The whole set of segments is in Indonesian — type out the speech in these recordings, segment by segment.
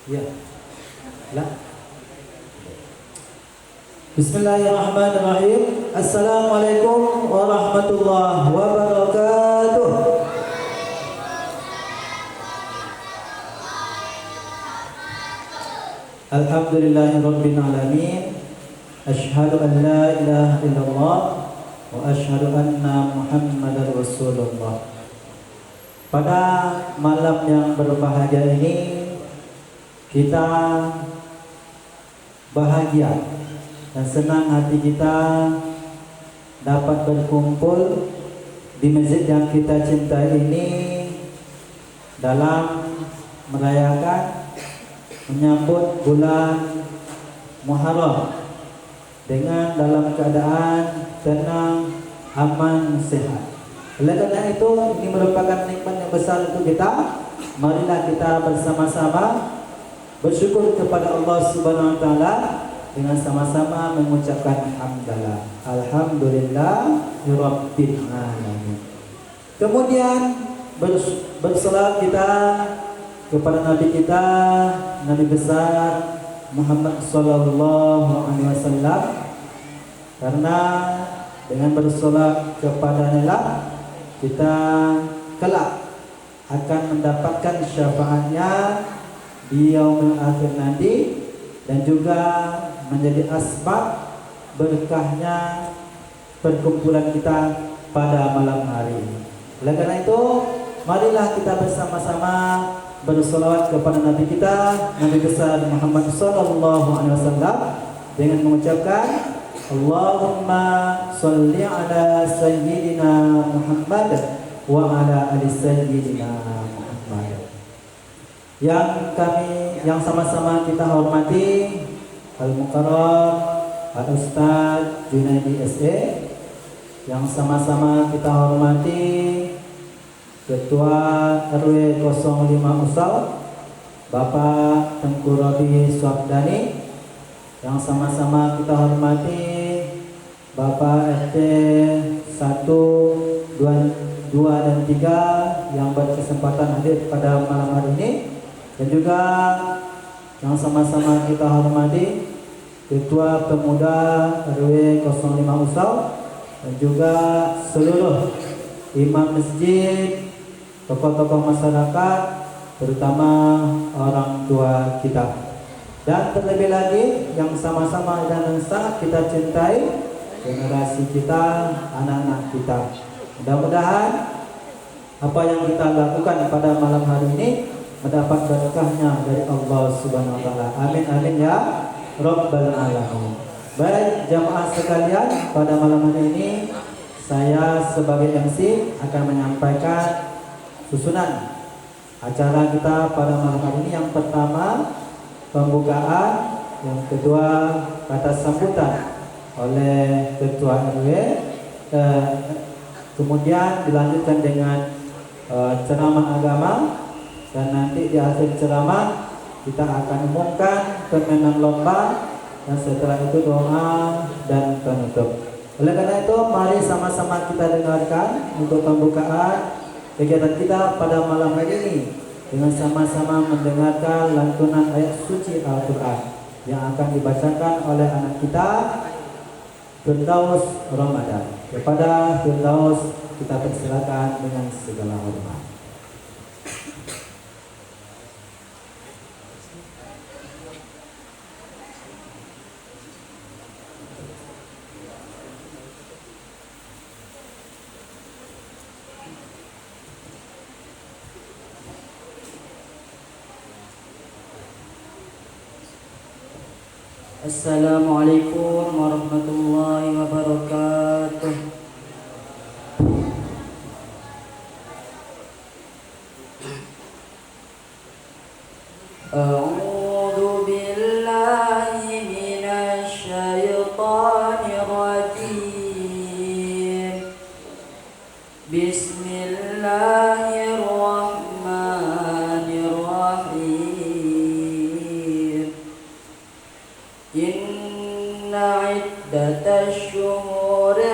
Ya. Lah. Bismillahirrahmanirrahim. Assalamualaikum warahmatullahi wabarakatuh. Alhamdulillahirabbil alamin. Asyhadu an la ilaha illallah wa asyhadu anna Muhammadar Rasulullah. Pada malam yang berbahagia ini kita bahagia dan senang hati kita dapat berkumpul di masjid yang kita cintai ini dalam merayakan menyambut bulan Muharram dengan dalam keadaan tenang, aman, sehat. Oleh karena itu, ini merupakan nikmat yang besar untuk kita. Marilah kita bersama-sama bersyukur kepada Allah Subhanahu wa taala dengan sama-sama mengucapkan hamdalah. Alhamdulillahirabbil alamin. Kemudian berselawat kita kepada Nabi kita, Nabi besar Muhammad sallallahu alaihi wasallam, karena dengan bersolawat kepadanya kita kelak akan mendapatkan syafaatnya di yaumil akhir nanti, dan juga menjadi asbab berkahnya perkumpulan kita pada malam hari ini. Oleh karena itu, marilah kita bersama-sama bersolawat kepada Nabi kita, Nabi besar Muhammad sallallahu alaihi wasallam, dengan mengucapkan Allahumma sholli ala sayyidina Muhammad wa ala ali sayyidina Muhammad. Yang sama-sama kita hormati Al-Mukarram Al-Ustaz Junaidi SE, yang sama-sama kita hormati Ketua RW 05 Usal Bapak Tengku Robi Swabdani, yang sama-sama kita hormati Bapak RT 1, 2, dan 3 yang berkesempatan hadir pada malam hari ini, dan juga yang sama-sama kita hormati Ketua Pemuda RW 05 Usau, dan juga seluruh imam masjid, tokoh-tokoh masyarakat, terutama orang tua kita, dan terlebih lagi yang sama-sama dan sangat kita cintai, generasi kita, anak-anak kita. Mudah-mudahan apa yang kita lakukan pada malam hari ini mendapat berkahnya dari Allah Subhanahu wa taala. Amin amin ya rabbal alamin. Baik jamaah sekalian, pada malam hari ini saya sebagai MC akan menyampaikan susunan acara kita pada malam hari ini. Yang pertama pembukaan, yang kedua kata sambutan oleh Ketua RW, kemudian dilanjutkan dengan ceramah agama, dan nanti di akhir ceramah kita akan umumkan pemenang lomba, dan setelah itu doa dan penutup. Oleh karena itu, mari sama-sama kita dengarkan untuk pembukaan kegiatan kita pada malam hari ini, dengan sama-sama mendengarkan lantunan ayat suci Al-Quran yang akan dibacakan oleh anak kita Firdaus Ramadan. Kepada Firdaus kita persilakan dengan segala hormat. Assalamualaikum warahmatullahi wabarakatuh. A'udzu billahi minasy syaithanir rajim. Bismillahirrahmanirrahim. Inna iddatash syuhuri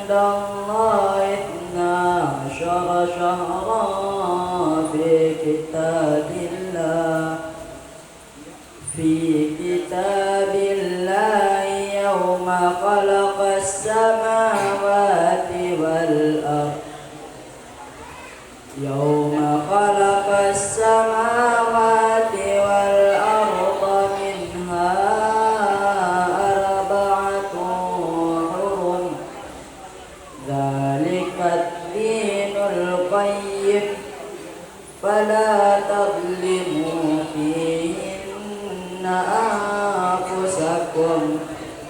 'indallahi 12 syahran fi kitabillah في كتاب الله يوم خلق السماوات والأرض يوم خلق السماوات والأرض منها أربعة حرم ذلك الدين القيم فلا تظلموا فيهن أنفسكم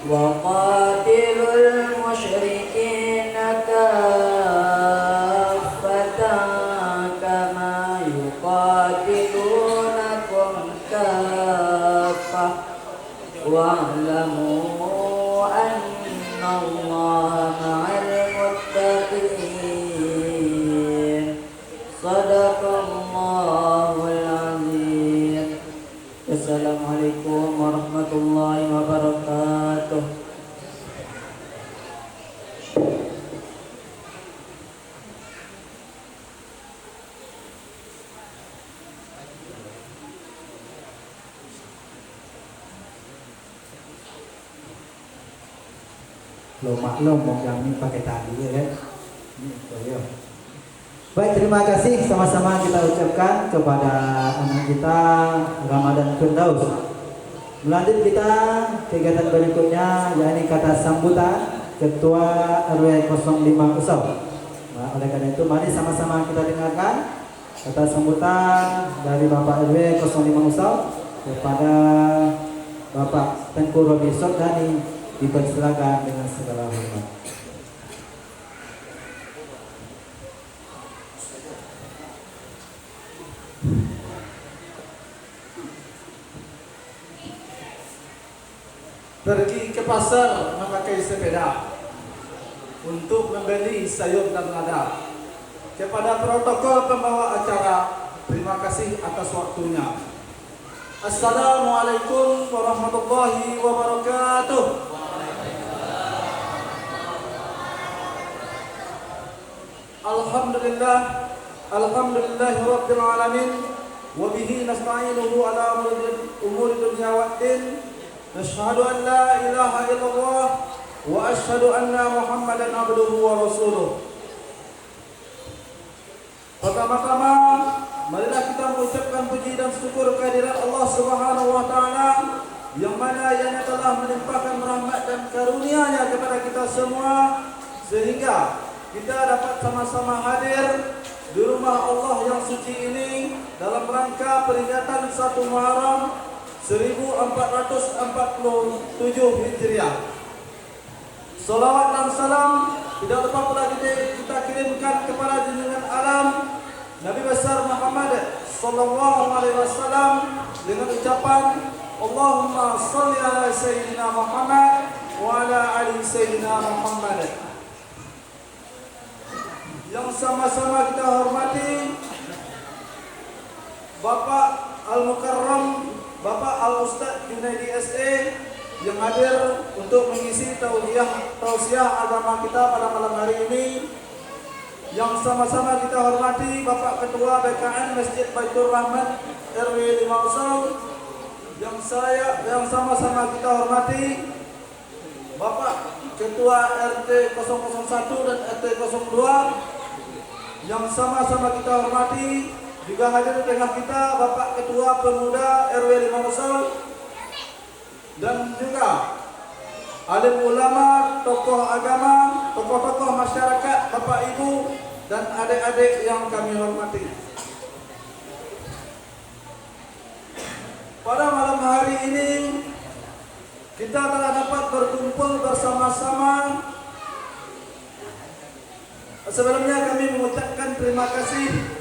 وقاتلوا المشركين كافة كما يقاتلونكم كافة واعلموا أن الله مع المتقين صدق الله العظيم. Assalamualaikum warahmatullahi wabarakatuh. Lo maklum mau kami pakai tali ya kan. Baik, terima kasih sama-sama kita ucapkan kepada anak kita Ramadan Firdaus. Melanjut kita kegiatan berikutnya yakni kata sambutan Ketua RW 05 Usau. Nah, oleh karena itu mari sama-sama kita dengarkan kata sambutan dari Bapak RW 05 Usau kepada Bapak Tengku Robi Sordani, dipersilakan dengan segala hormat. Pergi ke pasar memakai sepeda untuk membeli sayur dan lada. Kepada protokol pembawa acara, terima kasih atas waktunya. Assalamualaikum warahmatullahi wabarakatuh. Alhamdulillah, alhamdulillahirabbil alamin, wa bihi nasta'inuhu ala umuri dunya waddin. Nashhadu an la ilaha illallah wa ashhadu anna Muhammadan abduhu wa rasuluh. Pertama-tama, marilah kita mengucapkan puji dan syukur kehadirat Allah Subhanahu wa taala yang mana Ia telah melimpahkan rahmat dan karunia-Nya kepada kita semua sehingga kita dapat sama-sama hadir di rumah Allah yang suci ini dalam rangka peringatan 1 Muharram 1447 Hijriah. Salawat dan salam tidak lupa pula kita kirimkan kepada junjungan alam Nabi besar Muhammad sallallahu alaihi wasallam dengan ucapan Allahumma shalli ala sayyidina Muhammad wa ala ali sayyidina Muhammad. Yang sama-sama kita hormati Bapak Al-Mukarram Bapak Al-Ustaz Junaidi SE yang hadir untuk mengisi tausiah agama kita pada malam hari ini. Yang sama-sama kita hormati Bapak Ketua BKN Masjid Baitur Rahman RW 5 Usau. Yang sama-sama kita hormati Bapak Ketua RT 001 dan RT 02. Yang sama-sama kita hormati juga hadir di tengah kita Bapak Ketua Pemuda RW 5 Usau dan juga alim ulama, tokoh agama, tokoh-tokoh masyarakat, Bapak Ibu dan adik-adik yang kami hormati. Pada malam hari ini kita telah dapat berkumpul bersama-sama. Sebelumnya kami mengucapkan terima kasih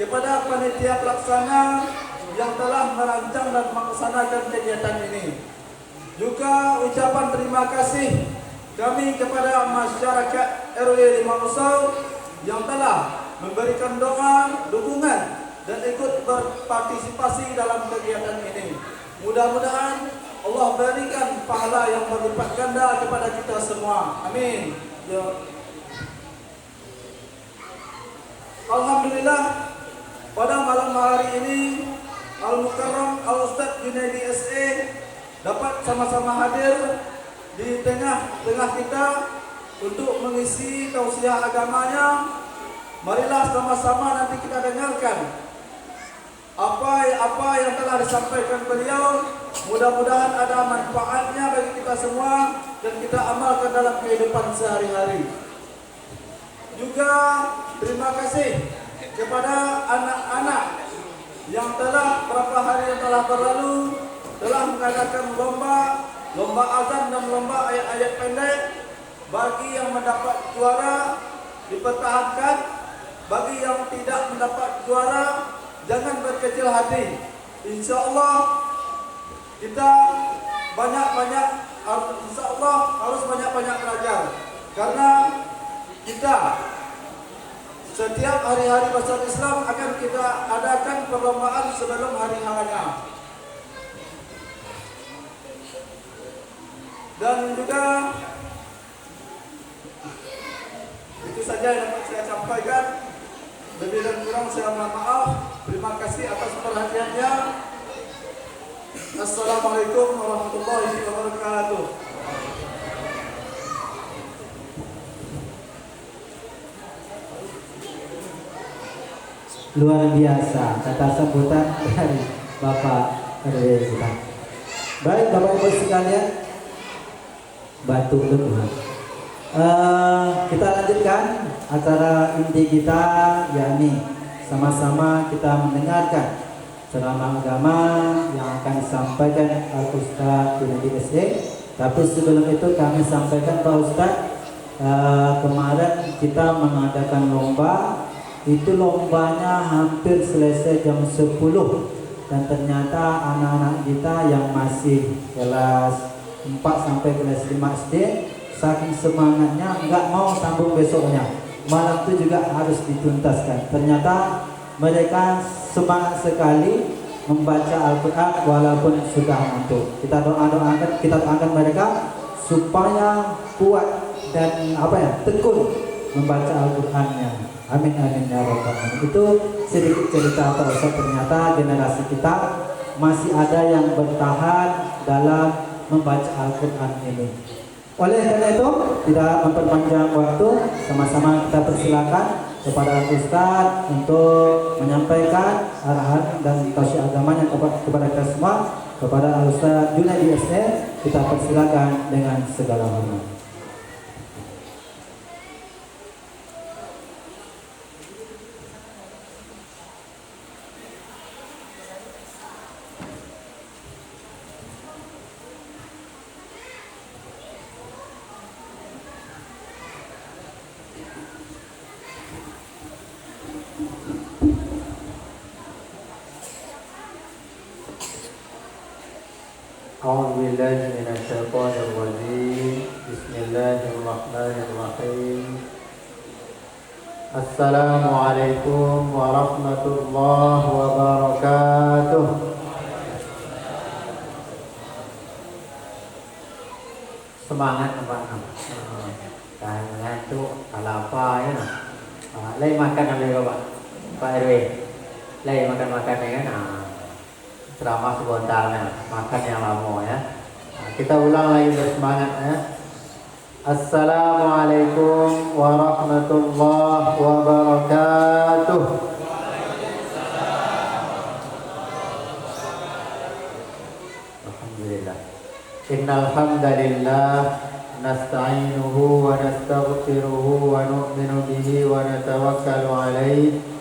kepada panitia pelaksana yang telah merancang dan melaksanakan kegiatan ini. Juga ucapan terima kasih kami kepada masyarakat RW 5 Usau yang telah memberikan doa, dukungan dan ikut berpartisipasi dalam kegiatan ini. Mudah-mudahan Allah berikan pahala yang berlipat ganda kepada kita semua. Amin. Ya. Alhamdulillah, pada malam hari ini Al-Mukarram Al-Ustaz Junaidi SE dapat sama-sama hadir di tengah-tengah kita untuk mengisi tausiah agamanya. Marilah sama-sama nanti kita dengarkan apa yang telah disampaikan beliau. Mudah-mudahan ada manfaatnya bagi kita semua dan kita amalkan dalam kehidupan sehari-hari. Juga terima kasih kepada anak-anak yang telah beberapa hari yang telah berlalu telah mengadakan lomba azan dan lomba ayat-ayat pendek. Bagi yang mendapat juara dipertahankan, bagi yang tidak mendapat juara jangan berkecil hati. Insyaallah kita harus banyak-banyak belajar, karena kita setiap hari-hari besar Islam akan kita adakan perlombaan sebelum hari H-nya. Dan juga itu saja yang dapat saya sampaikan. Lebih dan kurang saya mohon maaf. Terima kasih atas perhatiannya. Assalamualaikum warahmatullahi wabarakatuh. Luar biasa kata sambutan dari Bapak RW kita. Baik Bapak Ibu sekalian, batuk dulu. Kita lanjutkan acara inti kita, yakni sama-sama kita mendengarkan ceramah agama yang akan disampaikan Al-Ustaz Junaidi SE. Tapi sebelum itu kami sampaikan Pak Ustaz, kemarin kita mengadakan lomba. Itu lombanya hampir selesai jam 10, dan ternyata anak-anak kita yang masih kelas 4 sampai kelas 5 SD saking semangatnya nggak mau sambung besoknya, malam itu juga harus dituntaskan. Ternyata mereka semangat sekali membaca Al-Quran walaupun sudah ngantuk. Kita doakan mereka supaya kuat dan tekun membaca Al-Qurannya. Amin amin ya rabbal alamin. Itu sedikit cerita Pak Ustaz. Ternyata generasi kita masih ada yang bertahan dalam membaca Al-Quran ini. Oleh karena itu, tidak memperpanjang waktu, sama-sama kita persilakan kepada Ustaz untuk menyampaikan arahan dan tausiah agamanya kepada kita semua. Kepada Ustaz Junaidi SE, kita persilakan dengan segala hormat. أعوذ بالله من الشيطان الرجيم بسم الله الرحمن الرحيم السلام عليكم ورحمة الله وبركاته. Semangat Pak. Jangan itu apa ya nah. Lagi makan apa Pak? Pak RW. Lagi makan ya kan. Ceramah sebentar makan yang lama ya. Kita ulang lagi bersemangat ya. Assalamualaikum warahmatullahi wabarakatuh. Alhamdulillah. Innal hamdalillah nasta'inuhu wa nastaghfiruhu wa nu'minu bihi wa natawakkalu alaihi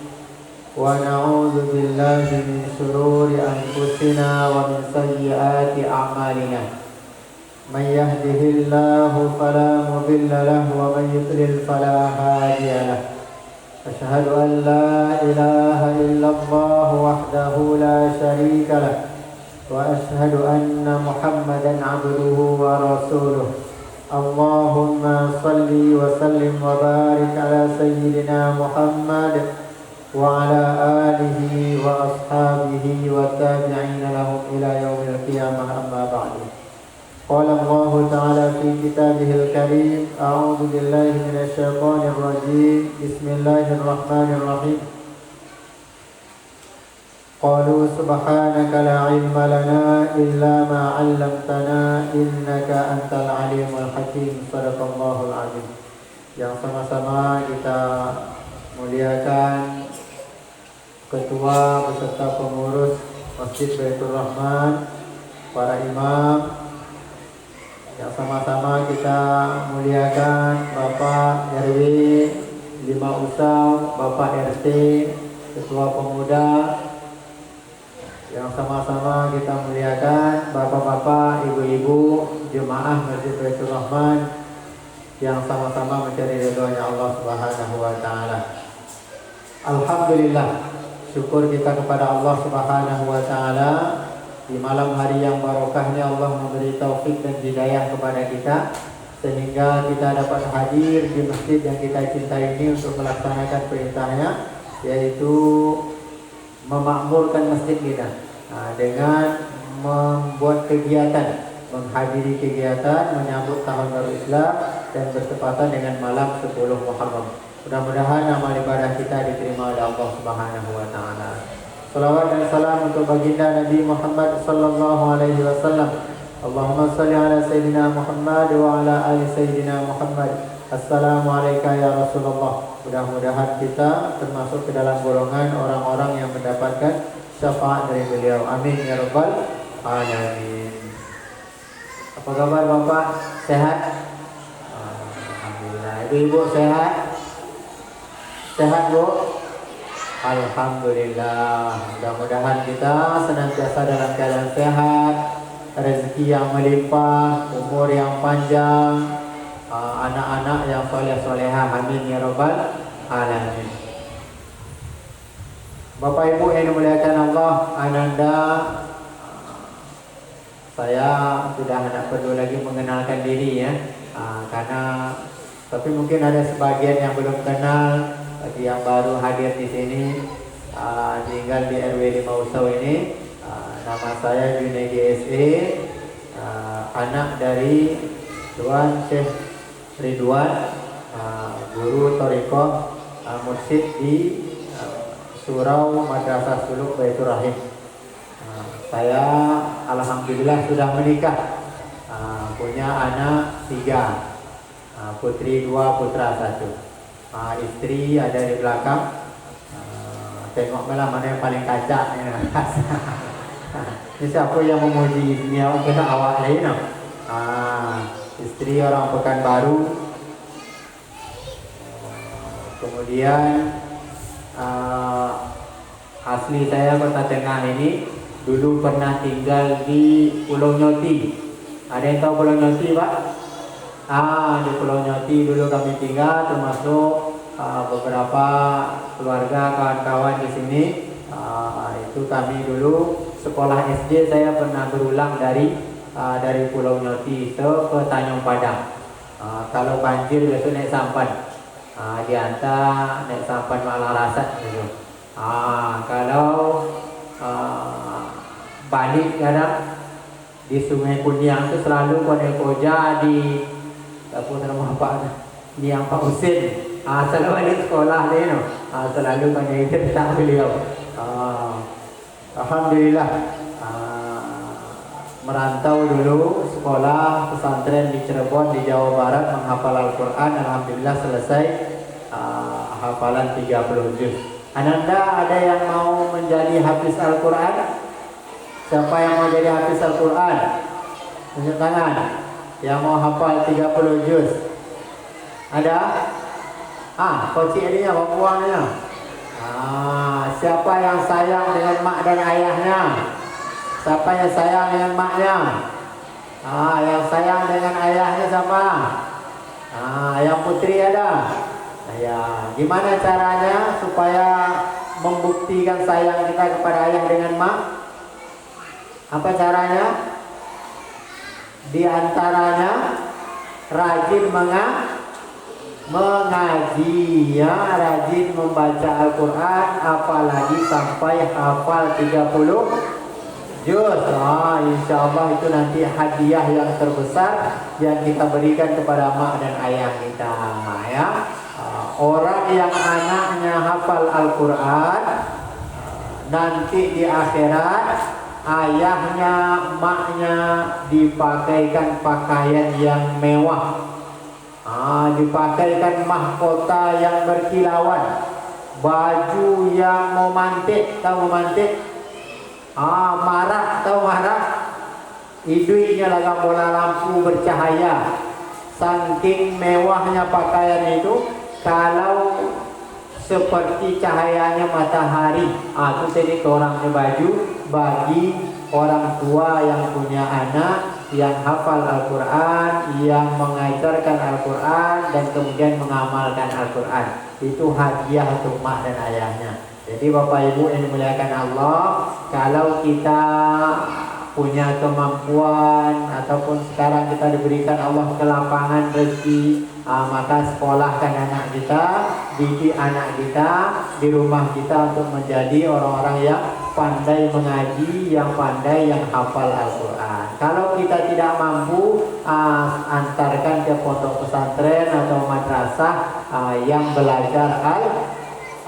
ونعوذ بالله من شرور أنفسنا ومن سيئات أعمالنا من يهده الله فلا مضل له ومن يضلل فلا هادي له أشهد أن لا إله إلا الله وحده لا شريك له وأشهد أن محمدا عبده ورسوله اللهم صل وسلم وبارك على سيدنا محمد وعلى آله وأصحابه والتابعين لهم إلى يوم القيامة أما بعد. قال الله تعالى في كتابه الكريم أعوذ بالله من الشيطان الرجيم بسم الله الرحمن الرحيم قالوا سبحانك لا علم لنا إلا ما علمتنا إنك أنت العليم الحكيم. صدق الله العظيم. Yang sama-sama kita muliakan ketua beserta pengurus Masjid Baitur Rahman, para imam. Yang sama-sama kita muliakan Bapak RW 5 Usau, Bapak RT, Ketua Pemuda. Yang sama-sama kita muliakan bapak-bapak, ibu-ibu, jemaah Masjid Baitur Rahman yang sama-sama mencari ridhonya Allah Subhanahu wa taala. Alhamdulillah, syukur kita kepada Allah Subhanahu wa taala. Di malam hari yang barokah ini Allah memberi taufik dan hidayah kepada kita sehingga kita dapat hadir di masjid yang kita cintai ini untuk melaksanakan perintahnya, yaitu memakmurkan masjid kita dengan membuat kegiatan, menghadiri kegiatan menyambut tahun baru Islam dan bertepatan dengan malam 10 Muharram. Mudah-mudahan amal ibadah kita diterima oleh Allah Subhanahu wa taala. Salawat dan salam untuk baginda Nabi Muhammad sallallahu alaihi wasallam. Allahumma salli ala sayyidina Muhammad wa ala ali sayyidina Muhammad. Assalamualaikum ya Rasulullah. Mudah-mudahan kita termasuk ke dalam golongan orang-orang yang mendapatkan syafaat dari beliau. Amin ya rabbal alamin. Apa kabar Bapak? Sehat? Alhamdulillah. Ibu-ibu sehat? Sehat Bu? Alhamdulillah. Mudah-mudahan kita senantiasa dalam keadaan sehat, rezeki yang melimpah, umur yang panjang, anak-anak yang soleh-solehah. Amin ya rabbal alamin. Bapak Ibu yang dimuliakan Allah, Ananda, saya sudah tidak perlu lagi mengenalkan diri ya, karena tapi mungkin ada sebagian yang belum kenal. Bagi yang baru hadir di sini, tinggal di RW 5 Usau ini, nama saya Junaidi SE, anak dari Tuan Syekh Ridwan, guru Thariqah mursyid di Surau Madrasah Suluk Baitur Rahim. Saya alhamdulillah sudah menikah, punya anak 3, putri 2, putra 1. Istri ada di belakang. Tengok malah mana yang paling kacak ya. Ini siapa yang memuji ini kita awak lain no? Istri orang Pekanbaru. Kemudian asli saya Kota Tengah ini dulu pernah tinggal di Pulau Nyoti. Ada yang tahu Pulau Nyoti Pak? Di Pulau Nyoti dulu kami tinggal, termasuk beberapa keluarga kawan-kawan di sini. Itu kami dulu sekolah SD saya pernah berulang dari Pulau Nyoti ke Tanjung Padang. Kalau banjir biasa naik sampan, diantar naik sampan malah rasat gitu. Kalau balik kadang di Sungai Kuniang itu selalu kode koja di apa nama Pak ni yang Pak Husin. Selalu balik sekolah dia no. Selalu kan itu tak beliau. Alhamdulillah merantau dulu sekolah pesantren di Cirebon di Jawa Barat, menghafal Al-Quran. Alhamdulillah selesai hafalan 30 juz. Ananda ada yang mau menjadi hafiz Al-Quran? Siapa yang mau jadi hafiz Al-Quran? Tunjuk tangan. Yang mau hafal 30 juz. Ada? Kocik adanya, bapuangnya. Siapa yang sayang dengan mak dan ayahnya? Siapa yang sayang dengan maknya? Yang sayang dengan ayahnya siapa? Yang putri ada? Ya, gimana caranya supaya membuktikan sayang kita kepada ayah dengan mak? Apa caranya? Di antaranya rajin mengaji ya, rajin membaca Al-Quran, apalagi sampai hafal 30 juz. Insya Allah itu nanti hadiah yang terbesar yang kita berikan kepada mak dan ayah kita ya. Orang yang anaknya hafal Al-Quran nanti di akhirat ayahnya, emaknya dipakaikan pakaian yang mewah, dipakaikan mahkota yang berkilauan, baju yang memantik, tahu memantik? Marak, tahu marak? Hidungnya lagam bola lampu bercahaya. Saking mewahnya pakaian itu, kalau seperti cahayanya matahari. Itu jadi orangnya baju bagi orang tua yang punya anak yang hafal Al-Quran, yang mengajarkan Al-Quran dan kemudian mengamalkan Al-Quran. Itu hadiah untuk mak dan ayahnya. Jadi Bapak Ibu yang dimuliakan Allah, kalau kita punya kemampuan ataupun sekarang kita diberikan Allah kelapangan rezeki, maka sekolahkan anak kita, didik anak kita di rumah kita untuk menjadi orang-orang yang pandai mengaji, yang pandai, yang hafal Al-Quran. Kalau kita tidak mampu, antarkan ke pondok pesantren atau madrasah yang belajar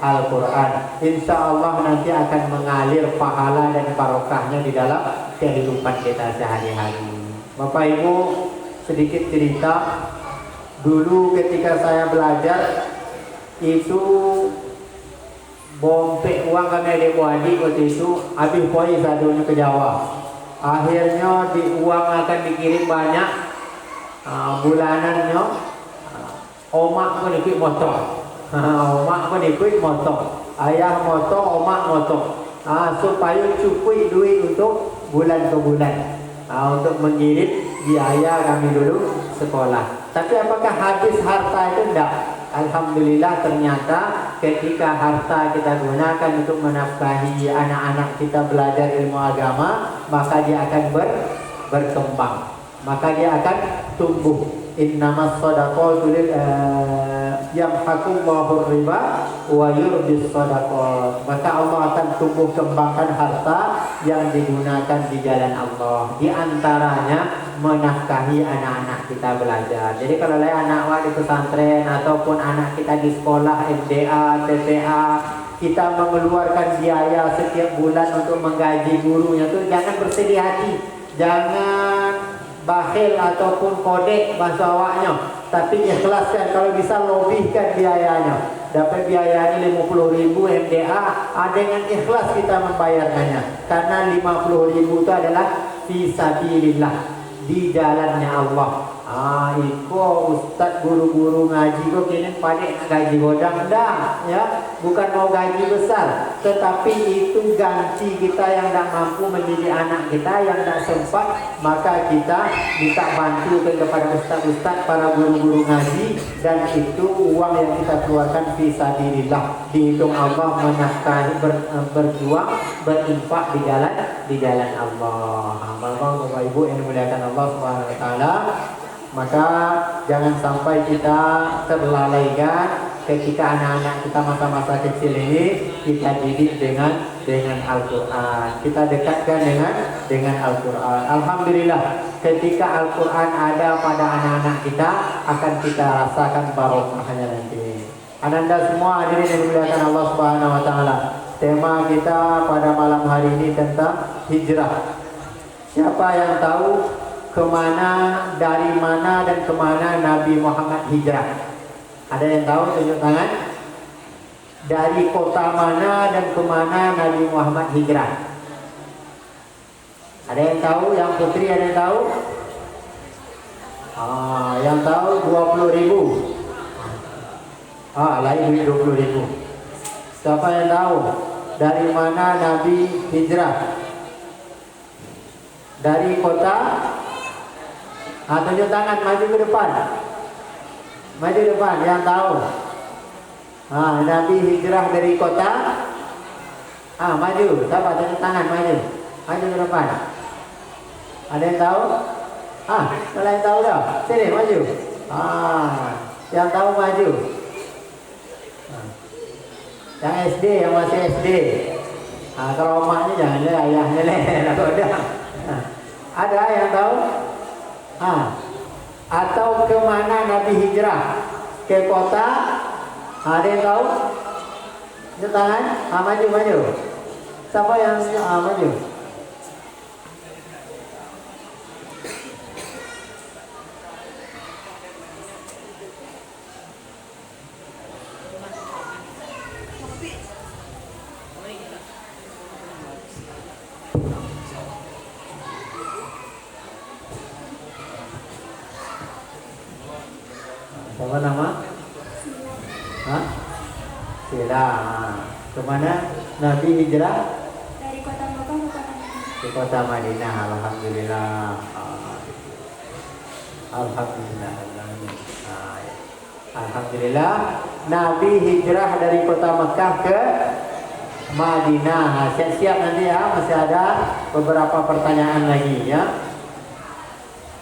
Al-Quran. Insya Allah nanti akan mengalir pahala dan barokahnya di dalam kehidupan kita sehari-hari. Bapak Ibu, sedikit cerita. Dulu ketika saya belajar itu bompek uang kami adik adik waktu itu habis poin sadunya ke Jawa. Akhirnya di uang akan dikirim banyak, bulanannya omak pun ikut motor. Omak pun ikut motor, ayah motor, omak motor, supaya cukup duit untuk bulan ke bulan, untuk mengirim biaya kami dulu sekolah. Tapi apakah habis harta itu? Tidak. Alhamdulillah ternyata ketika harta kita gunakan untuk menafkahi anak-anak kita belajar ilmu agama, maka dia akan berkembang, maka dia akan tumbuh. Innamas shadaqatu yamhaqullahu riba wa yurbis shadaqat. Maka Allah akan tumbuh kembangkan harta yang digunakan di jalan Allah. Di antaranya menafkahi anak-anak kita belajar. Jadi kalau anak di pesantren ataupun anak kita di sekolah MDA, TTA, kita mengeluarkan biaya setiap bulan untuk menggaji gurunya tuh jangan bersedih hati, jangan bakhil ataupun kodek bahasa awaknya, tapi ikhlaskan. Kalau bisa lebihkan biayanya. Dapat biayanya 50.000 MDA, dengan ikhlas kita membayarkannya. Karena 50.000 itu adalah fisabilillah, di jalannya Allah. Iko ustaz guru-guru ngaji kok kini pada gaji godang dah, ya, bukan mau gaji besar, tetapi itu ganti kita yang tidak mampu mendidik anak kita, yang tidak sempat, maka kita minta bantu kepada ustaz-ustaz, para guru-guru ngaji, dan itu uang yang kita keluarkan fisabilillah, dihitung Allah, menafkahi, berjuang, berinfak di jalan Allah. Bapak Ibu yang dimuliakan Allah Subhanahu wa taala, maka jangan sampai kita terlalaikan ketika anak-anak kita masa-masa kecil ini kita didik dengan Al-Quran, kita dekatkan dengan Al-Quran. Alhamdulillah, ketika Al-Quran ada pada anak-anak kita, akan kita rasakan barokahnya nanti. Ananda semua hadirin yang dimuliakan Allah Subhanahu wa taala. Tema kita pada malam hari ini tentang hijrah. Siapa yang tahu dari mana dan kemana Nabi Muhammad hijrah? Ada yang tahu? Tunjuk tangan. Dari kota mana dan kemana Nabi Muhammad hijrah? Ada yang tahu? Yang putri ada yang tahu? Yang tahu 20.000. Lain 20.000. Siapa yang tahu dari mana Nabi hijrah? Dari kota? Tunjuk tangan, maju ke depan. Maju depan, yang tahu. Nabi hijrah dari kota. Maju, siapa tunjuk tangan, maju. Maju ke depan. Ada yang tahu? Kalau yang tahu dah, sini maju. Yang tahu maju. Yang SD, yang masih SD. Kalau emaknya jangan lah, ayahnya lah. Ada yang tahu? Atau kemana Nabi hijrah? Ke kota? Ada yang tahu? Tunjuk tangan. Maju. Siapa yang maju? Apa nama? Hah? Sila. Kemana Nabi hijrah? Dari kota Mekah ke kota Madinah. Di kota Madinah. Alhamdulillah. Alhamdulillah. Alhamdulillah. Nabi hijrah dari kota Mekah ke Madinah. Siap-siap nanti ya. Masih ada beberapa pertanyaan lagi ya.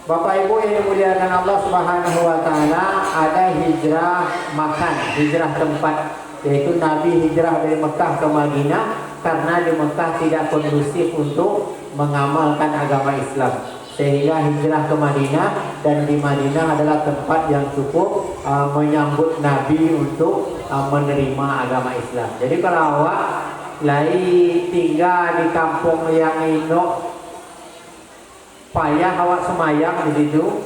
Bapak Ibu yang dimuliakan Allah Subhanahu wa taala, ada hijrah makan, hijrah tempat, yaitu Nabi hijrah dari Mekah ke Madinah karena di Mekah tidak kondusif untuk mengamalkan agama Islam. Sehingga hijrah ke Madinah, dan di Madinah adalah tempat yang cukup menyambut Nabi untuk menerima agama Islam. Jadi kalau awak lagi tinggal di kampung yang indok, payah awak semayang di situ,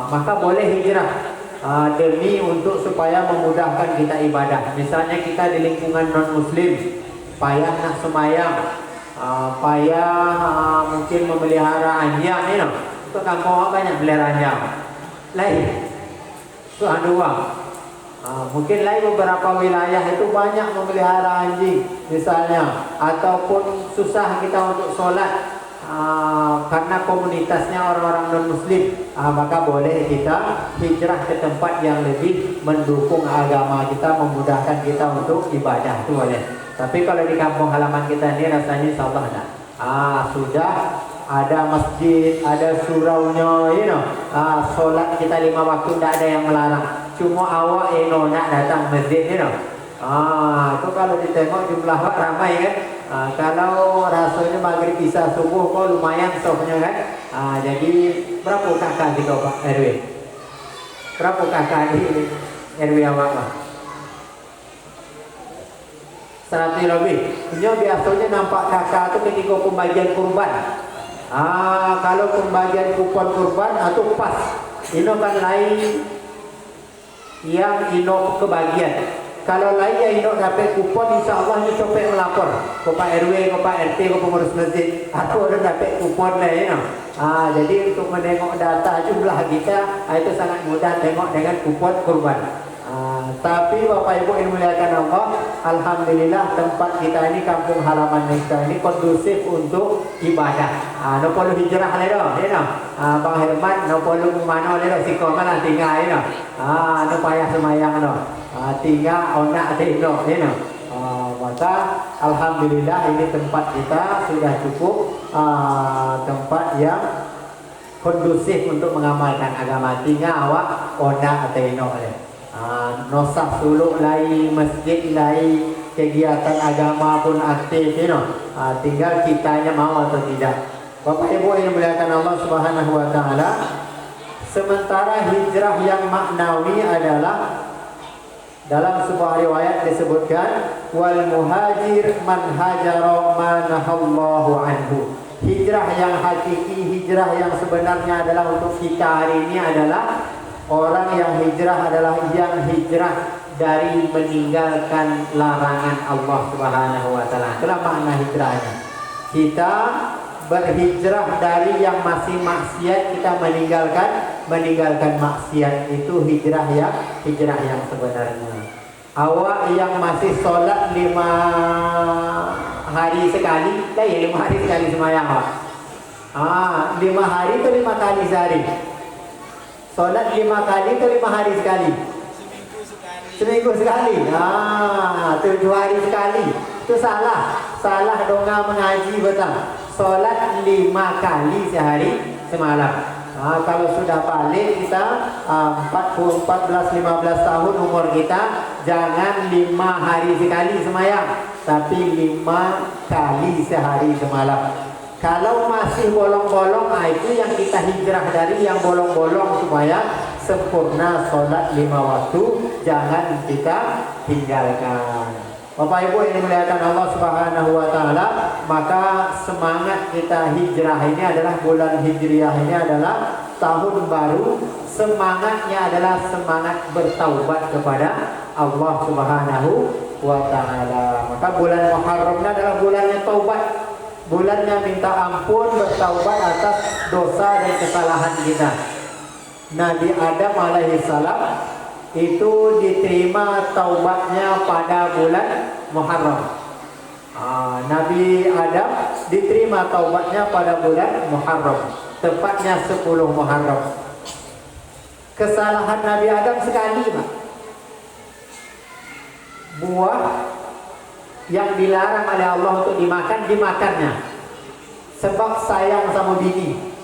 maka boleh hijrah demi untuk supaya memudahkan kita ibadah. Misalnya kita di lingkungan non muslim, payah nak semayang, payah mungkin memelihara anjing, you know. Untuk kampung awak banyak melihara anjing. Lain, itu dua. Mungkin lain beberapa wilayah itu banyak memelihara anjing, misalnya, ataupun susah kita untuk sholat. Karena komunitasnya orang-orang non-muslim, maka boleh kita hijrah ke tempat yang lebih mendukung agama kita, memudahkan kita untuk ibadah, itu boleh. Tapi kalau di kampung halaman kita ini rasanya insyaallah ada. Sudah ada masjid, ada suraunya, you know. Solat kita 5 waktu tidak ada yang melarang. Cuma awak nak datang masjid, you know. Itu kalau ditengok jumlah awak ramai kan. Kalau rasanya maghrib isya subuh kok lumayan softnya kan. Jadi berapa kakak di Pak RW? Berapa kakak di RW awak Pak? 100 lebih. Ini biasanya nampak kakak itu ketika pembagian kurban. Kalau pembagian kupon kurban itu pas. Ini kan lain yang ino kebagian. Kalau lain yang ino dapat kupon, insya Allah ini sampai melapor ke Pak RW, ke Pak RT, ke pengurus masjid. Atau ada dapat kupon lah, you know. Jadi untuk menengok data jumlah kita, itu sangat mudah tengok dengan kupon kurban. Tapi Bapak Ibu yang dimuliakan Allah, alhamdulillah tempat kita ini, kampung halaman kita ini kondusif untuk ibadah. No perlu hijrah ledo, you know. Bang Herman no perlu mana ledo siko mana tinggal, you know. No payah semayang no. Tinggal onak tino, you know. Maka alhamdulillah ini tempat kita sudah cukup tempat yang kondusif untuk mengamalkan agama. Tinggal awak onak tino le. Nosah suluk lai, masjid lai, kegiatan agama pun aktif, you know. Tinggal kitanya mau atau tidak. Bapak Ibu yang dimuliakan Allah Subhanahu wa taala, sementara hijrah yang maknawi adalah dalam sebuah riwayat disebutkan wal muhajir man hajara ma nahallahu anhu. Hijrah yang hakiki, hijrah yang sebenarnya adalah untuk kita hari ini adalah orang yang hijrah adalah yang hijrah dari meninggalkan larangan Allah Subhanahu wa taala. Itulah makna hijrahnya. Kita berhijrah dari yang masih maksiat, kita meninggalkan maksiat. Itu hijrah yang sebenarnya. Awak yang masih sholat 5 hari sekali, 5 hari sekali semayang. 5 hari itu 5 kali sehari. Sholat 5 kali itu 5 hari sekali. Seminggu sekali. 7 hari sekali. Itu salah donga mengaji betul. Sholat 5 kali sehari semalam. Kalau sudah balik kita 14-15 tahun umur kita, jangan 5 hari sekali semayang, tapi 5 kali sehari semalam. Kalau masih bolong-bolong, itu yang kita hijrah dari yang bolong-bolong supaya sempurna sholat 5 waktu, jangan kita tinggalkan. Bapak Ibu yang dimuliakan Allah Subhanahu wa taala, maka semangat kita hijrah ini adalah bulan Hijriah ini adalah tahun baru. Semangatnya adalah semangat bertaubat kepada Allah Subhanahu wa taala. Maka bulan Muharram adalah bulannya taubat. Bulannya minta ampun, bertaubat atas dosa dan kesalahan kita. Nabi Adam alaihissalam itu diterima taubatnya pada bulan Muharram. Nabi Adam diterima taubatnya pada bulan Muharram, tepatnya 10 Muharram. Kesalahan Nabi Adam sekali, Pak. Buah yang dilarang oleh Allah untuk dimakannya. Sebab sayang sama bini.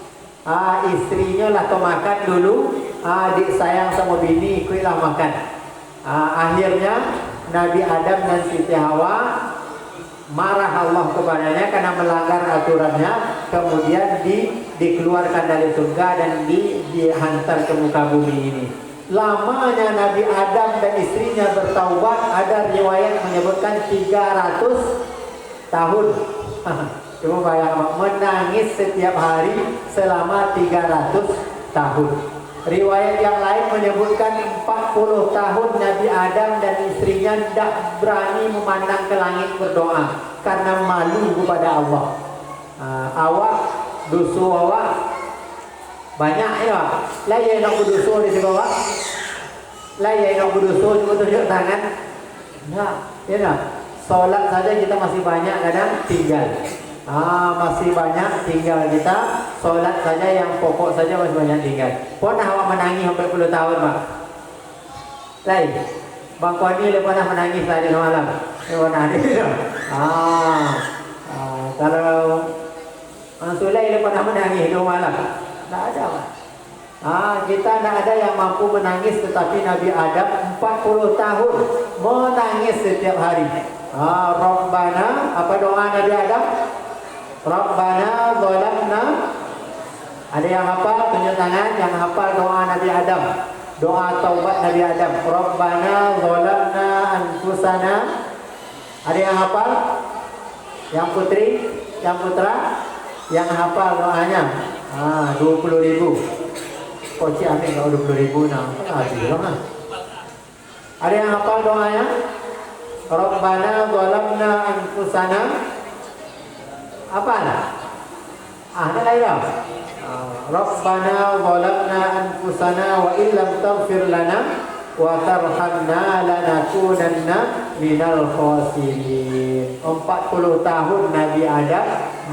Istrinya lah tu makan dulu, adik sayang sama bini ikutlah makan. Akhirnya Nabi Adam dan Siti Hawa marah Allah kepadanya karena melanggar aturannya, kemudian dikeluarkan dari surga dan dihantar ke muka bumi ini. Lamanya Nabi Adam dan istrinya bertaubat, ada riwayat menyebutkan 300 tahun. Coba bayangkan, menangis setiap hari selama 300 tahun. Riwayat yang lain menyebutkan 40 tahun Nabi Adam dan istrinya tidak berani memandang ke langit berdoa karena malu kepada Allah. Dosa awak banyak ya. Lah ya nak berdosa di bawah. Lah ya nak berdosa cuma tunjuk tangan. Nah, ya nak. Solat saja kita masih banyak kadang tinggal. Masih banyak tinggal kita. Solat saja yang pokok saja masih banyak tinggal. Pernah awak menangis sampai 10 tahun, Pak? Lain. Bang Kwani dia pernah menangis tadi malam. Dia pernah dia. Kalau Sulai dia pernah menangis 2 malam. Tak ada, Pak. Kita tak ada yang mampu menangis, tetapi Nabi Adam 40 tahun menangis setiap hari. Rabbana, apa doa Nabi Adam? Rabbana zalamna. Ada yang hafal? Tunjuk tangan yang hafal doa Nabi Adam. Doa taubat Nabi Adam. Rabbana zalamna anfusana. Ada yang hafal? Yang putri, yang putra, yang hafal doanya. 20.000. Kocik ambil kalau 20.000 nah. Ada yang hafal doanya? Rabbana zalamna anfusana. Apa lah? Ada lagi dah. Rabbana zalamna anfusana wa illam taghfir lana wa tarhamna lanakunanna minal khasirin. 40 tahun Nabi Adam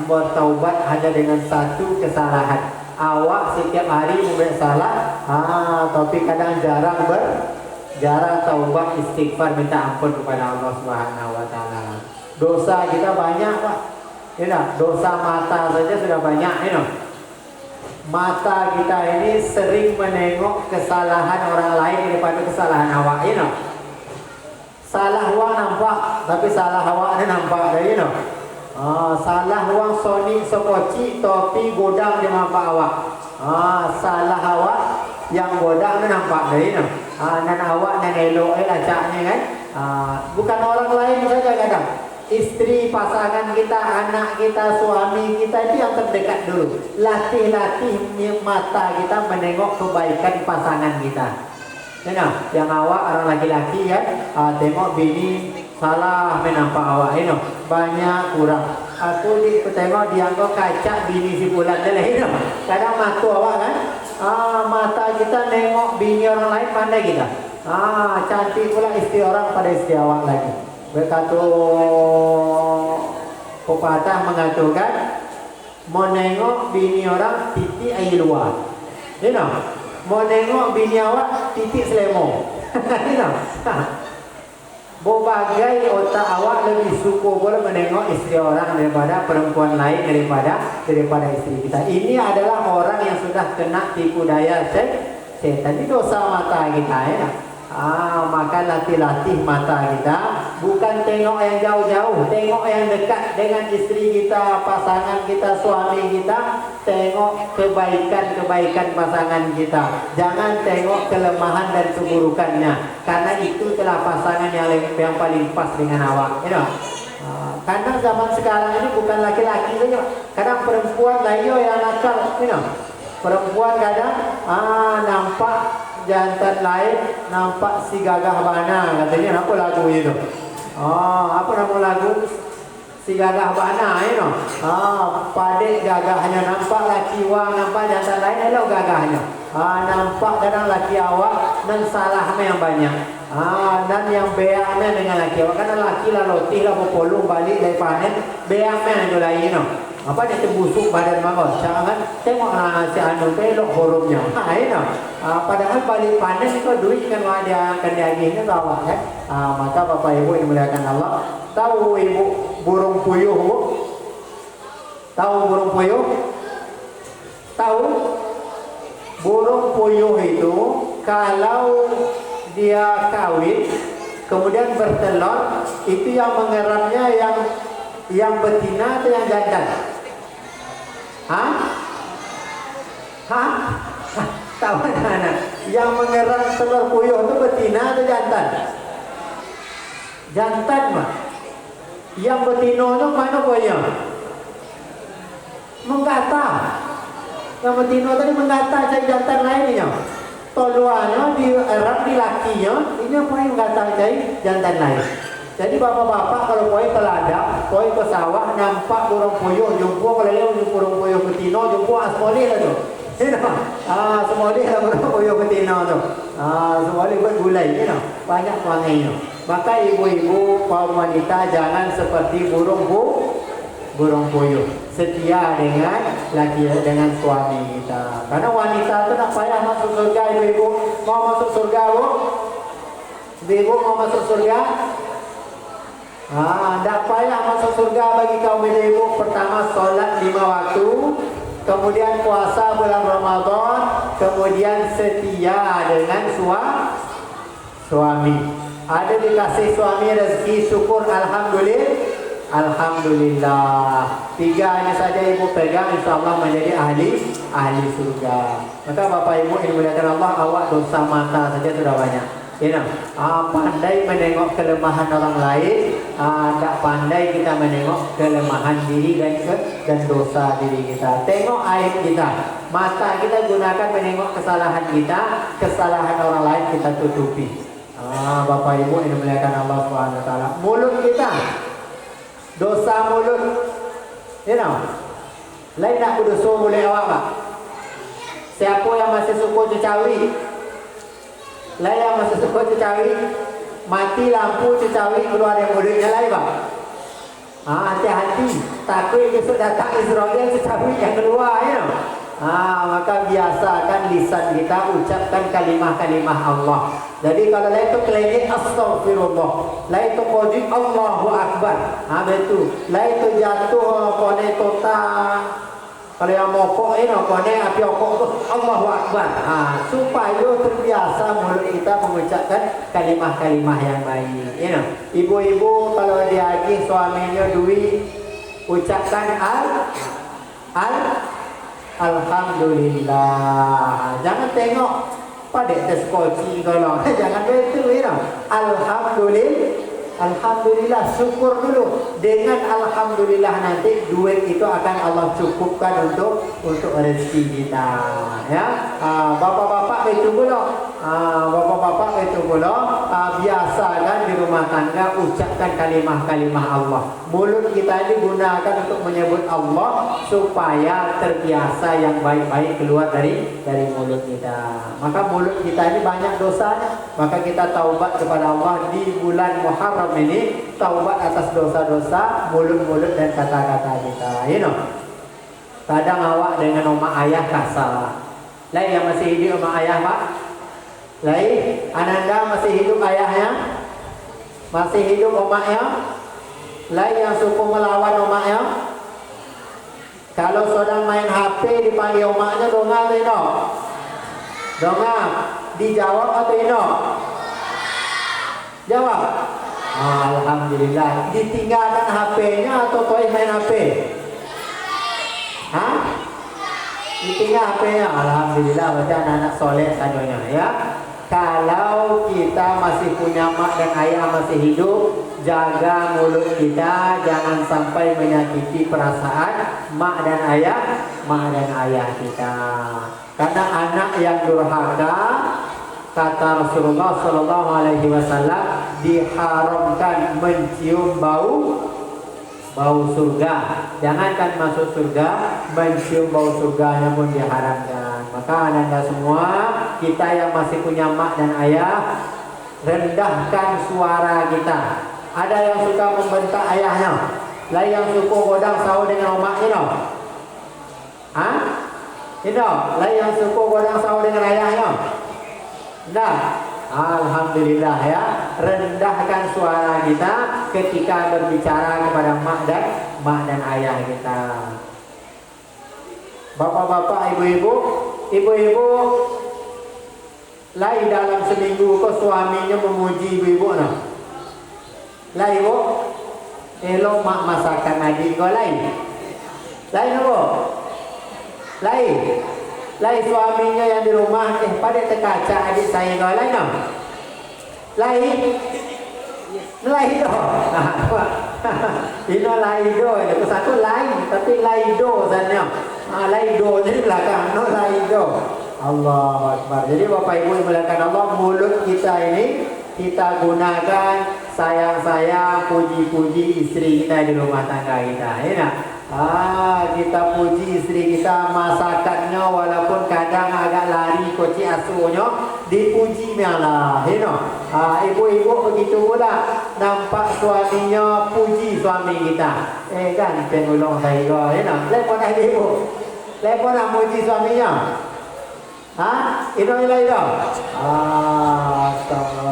bertaubat hanya dengan satu kesalahan. Awak setiap hari membuat salah, tapi kadang jarang taubat istighfar minta ampun kepada Allah Subhanahu wa taala. Dosa kita banyak, Pak. Ya, dosa mata saja sudah banyak, ya. Mata kita ini sering menengok kesalahan orang lain daripada kesalahan awak, ya. Salah awak nampak, tapi salah awak ni nampak, ya. Salah awak Sony sekoci, topi godang dia nampak awak. Salah awak yang godang ni nampak, ya. Dan awak dan elok acaknya kan. Bukan orang lain saja kadang. Istri, pasangan kita, anak kita, suami kita itu yang terdekat dulu. Latih-latih mata kita menengok kebaikan pasangan kita. Yang awak orang laki-laki kan, tengok bini salah menampak awak, banyak kurang. Aku tengok dia kau kaca bini si bulan dah, kadang mata awak kan, mata kita nengok bini orang lain pandai kita. Cantik pula istri orang pada istri awak lagi. Berkata pepatah mengatakan, mau nengok bini orang titik air luar, mau nengok bini awak titik selemo. Berbagai otak awak lebih suka boleh menengok istri orang daripada perempuan lain daripada istri kita. Ini adalah orang yang sudah kena tipu daya setan. Ini dosa mata kita, ya. Maka latih-latih mata kita bukan tengok yang jauh-jauh, tengok yang dekat dengan istri kita, pasangan kita, suami kita. Tengok kebaikan-kebaikan pasangan kita. Jangan tengok kelemahan dan keburukannya, karena itu telah pasangan yang paling pas dengan awak. You know? Karena zaman sekarang ini bukan laki-laki saja, kadang perempuan lah yang nakal. You know? Perempuan kadang nampak jantan lain, nampak si gagah bana, katanya. Apa lagu itu? Apa nama lagu? Si gagah bana, you know? Padik gagahnya, nampak laki wang, nampak jantan lain, hello gagahnya. Nampak kadang laki awak dan salahnya yang banyak. Dan yang beaknya dengan laki awak, karena laki lah lotih lah popolong balik dari panen, beaknya itu lain, you know? Apa dia terbusuk badan mangos, jangan tengok si anu pelok horumnya. You know? Padahal balik panen itu duit kan dia akan diagihnya bawa kan. Maka Bapak Ibu yang dimuliakan Allah, tahu ibu burung puyuh bu? Tahu burung puyuh? Tahu? Burung puyuh itu kalau dia kawin kemudian bertelur, itu yang mengerapnya yang betina atau yang jantan? Tahu anak? Yang mengerap telur puyuh itu betina atau jantan? Jantan mah. Yang betinonya mana punya? Menggata. Yang betino tadi menggata cari jantan lainnya. Toluannya dierap di lakinya, ini apa yang menggata cari jantan lain. Jadi bapak-bapak kalau koi ke ladang, koi ke sawah, nampak burung puyuh, jumpa kalau lewat burung puyuh betino, jumpa asmoli lah tu. Semoli lah burung puyuh betino tu. Semoli bergulai, banyak wanginya. Maka ibu-ibu, kaum wanita jangan seperti burung puyuh, setia dengan suami kita. Karena wanita itu nak payah masuk surga. Ibu-ibu mau masuk surga, bu? Ibu mau masuk surga? Tak payah masuk surga bagi kaum ibu. Pertama solat 5 waktu, kemudian puasa bulan Ramadan, kemudian setia dengan suami. Ada dikasih suami rezeki, syukur alhamdulillah. 3 ini saja ibu pegang, insyaAllah menjadi ahli surga. Maka Bapak Ibu yang dimuliakan Allah, awak dosa mata saja sudah banyak. Pandai menengok kelemahan orang lain, tak pandai kita menengok kelemahan diri dan dosa diri kita. Tengok aib kita, mata kita gunakan menengok kesalahan kita, kesalahan orang lain kita tutupi. Bapak Ibu yang dimuliakan Allah SWT. Mulut kita, dosa mulut, lain nak berdosa boleh awak pak? Siapa yang masih suka cecawi? Lah yang masih suka cecawi, mati lampu cecawi keluar dari mulutnya lain pak. Hati-hati, takut besok datang Israel cecawi yang keluar, maka biasakan lisan kita ucapkan kalimah-kalimah Allah. Jadi kalau lain tu kelengit astagfirullah, lain tu qadi Allahu Akbar, betul. Lain tu jatuh kone total. Kalau yang mokok kone api okok tu Allahu Akbar. Supaya terbiasa mulut kita mengucapkan kalimah-kalimah yang baik. Ibu-ibu kalau diagih suaminya duit, ucapkan alhamdulillah. Jangan tengok pada terskoci golong. Jangan begitu, Alhamdulillah, syukur dulu. Dengan alhamdulillah nanti duit itu akan Allah cukupkan untuk rezeki kita. Ya, bapak-bapak itu pula, biasakan di rumah tangga ucapkan kalimah-kalimah Allah. Mulut kita ini gunakan untuk menyebut Allah supaya terbiasa yang baik-baik keluar dari mulut kita. Maka mulut kita ini banyak dosanya. Maka kita taubat kepada Allah di bulan Muharram ini, taubat atas dosa-dosa mulut-mulut dan kata-kata kita. Kadang awak dengan oma ayah kasar. Lain yang masih hidup oma ayah pak? Lain, Ananda masih hidup ayahnya? Masih hidup omaknya? Lain yang suka melawan omaknya? Kalau sedang main HP dipanggil omaknya, dongak atau ino? Dongak. Dijawab atau ino? Jawab. Alhamdulillah. Ditinggalkan HP-nya atau toy main HP? Hah? Ditinggal HP-nya. Alhamdulillah, berarti anak-anak soleh sadonya ya. Kalau kita masih punya mak dan ayah masih hidup, jaga mulut kita jangan sampai menyakiti perasaan mak dan ayah kita. Karena anak yang durhaka, kata Rasulullah Shallallahu Alaihi Wasallam, diharamkan mencium bau surga. Jangankan masuk surga, mencium bau surganya pun diharamkan. Maka anda semua, kita yang masih punya mak dan ayah, rendahkan suara kita. Ada yang suka membentak ayahnya, lain yang suka godang sahur dengan omaknya, hah? Lain yang suka godang sahur dengan ayahnya. Nah, alhamdulillah ya, rendahkan suara kita ketika berbicara kepada mak dan ayah kita. Bapak-bapak, ibu-ibu, lain dalam seminggu kok suaminya memuji ibu-ibu no? Lain ibu, elok mak masakan adik kau lain apa? Lain suaminya yang di rumah, pada terkaca adik saya kau lain no? Lain doh. Ini lain doh. Itu satu lain, tapi lain doh sebenarnya. Lain doh jadi belakang, no lain doh. Allah Akbar. Jadi Bapak Ibu yang dimuliakan Allah, mulut kita ini kita gunakan sayang-sayang, puji-puji istri kita di rumah tangga kita. Ya. Kita puji istri kita, masakannya walaupun kadang agak lari koci asuhnya, dipuji malah. Ibu-ibu begitu pula, nampak suaminya puji suami kita. Kan pengulung saya juga. Lepon dah ibu. Lepon nak puji suaminya. Itu nilai dah.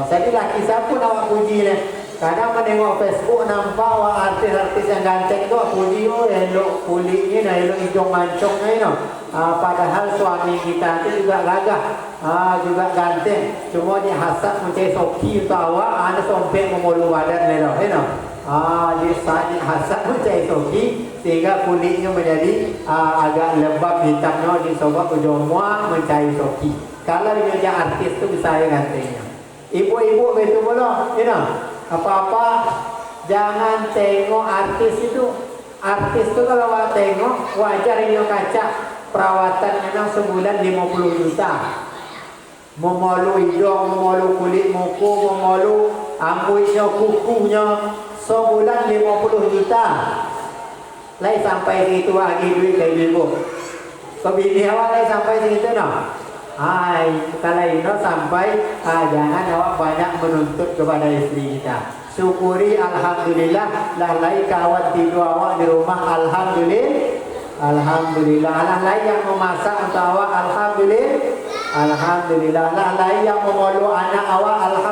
Jadi laki siapa nak puji ni? Kadang menengok Facebook nampak artis-artis yang ganteng tu puji elok kulitnya, elok hidung mancungnya. Padahal suami kita tu juga gagah, juga ganteng. Cuma dia hasad macam soki tu awak, ada sompet memulu badan lelo. Dia sangat hasad macam soki sehingga kulitnya menjadi agak lembab hitamnya disebab ujung muak mencari soki. Kalau dia jadi artis tu bisa gantengnya. Ibu-ibu betul belum? Apa-apa jangan tengok artis itu. Artis itu kalau awak tengok wajar ini kaca perawatannya sebulan 50 juta. Memolu hidung, memolu kulit muka, memolu rambutnya, kukunya, sebulan 50 juta. Lain sampai situ lagi duit dari ibu. Kebini awak lain sampai situ kalau ini sampai jangan awak banyak menuntut kepada istri kita. Syukuri alhamdulillah lah lain kawan tidur awak di rumah alhamdulillah lah lain yang memasak untuk awak alhamdulillah lah lain yang memolu anak awak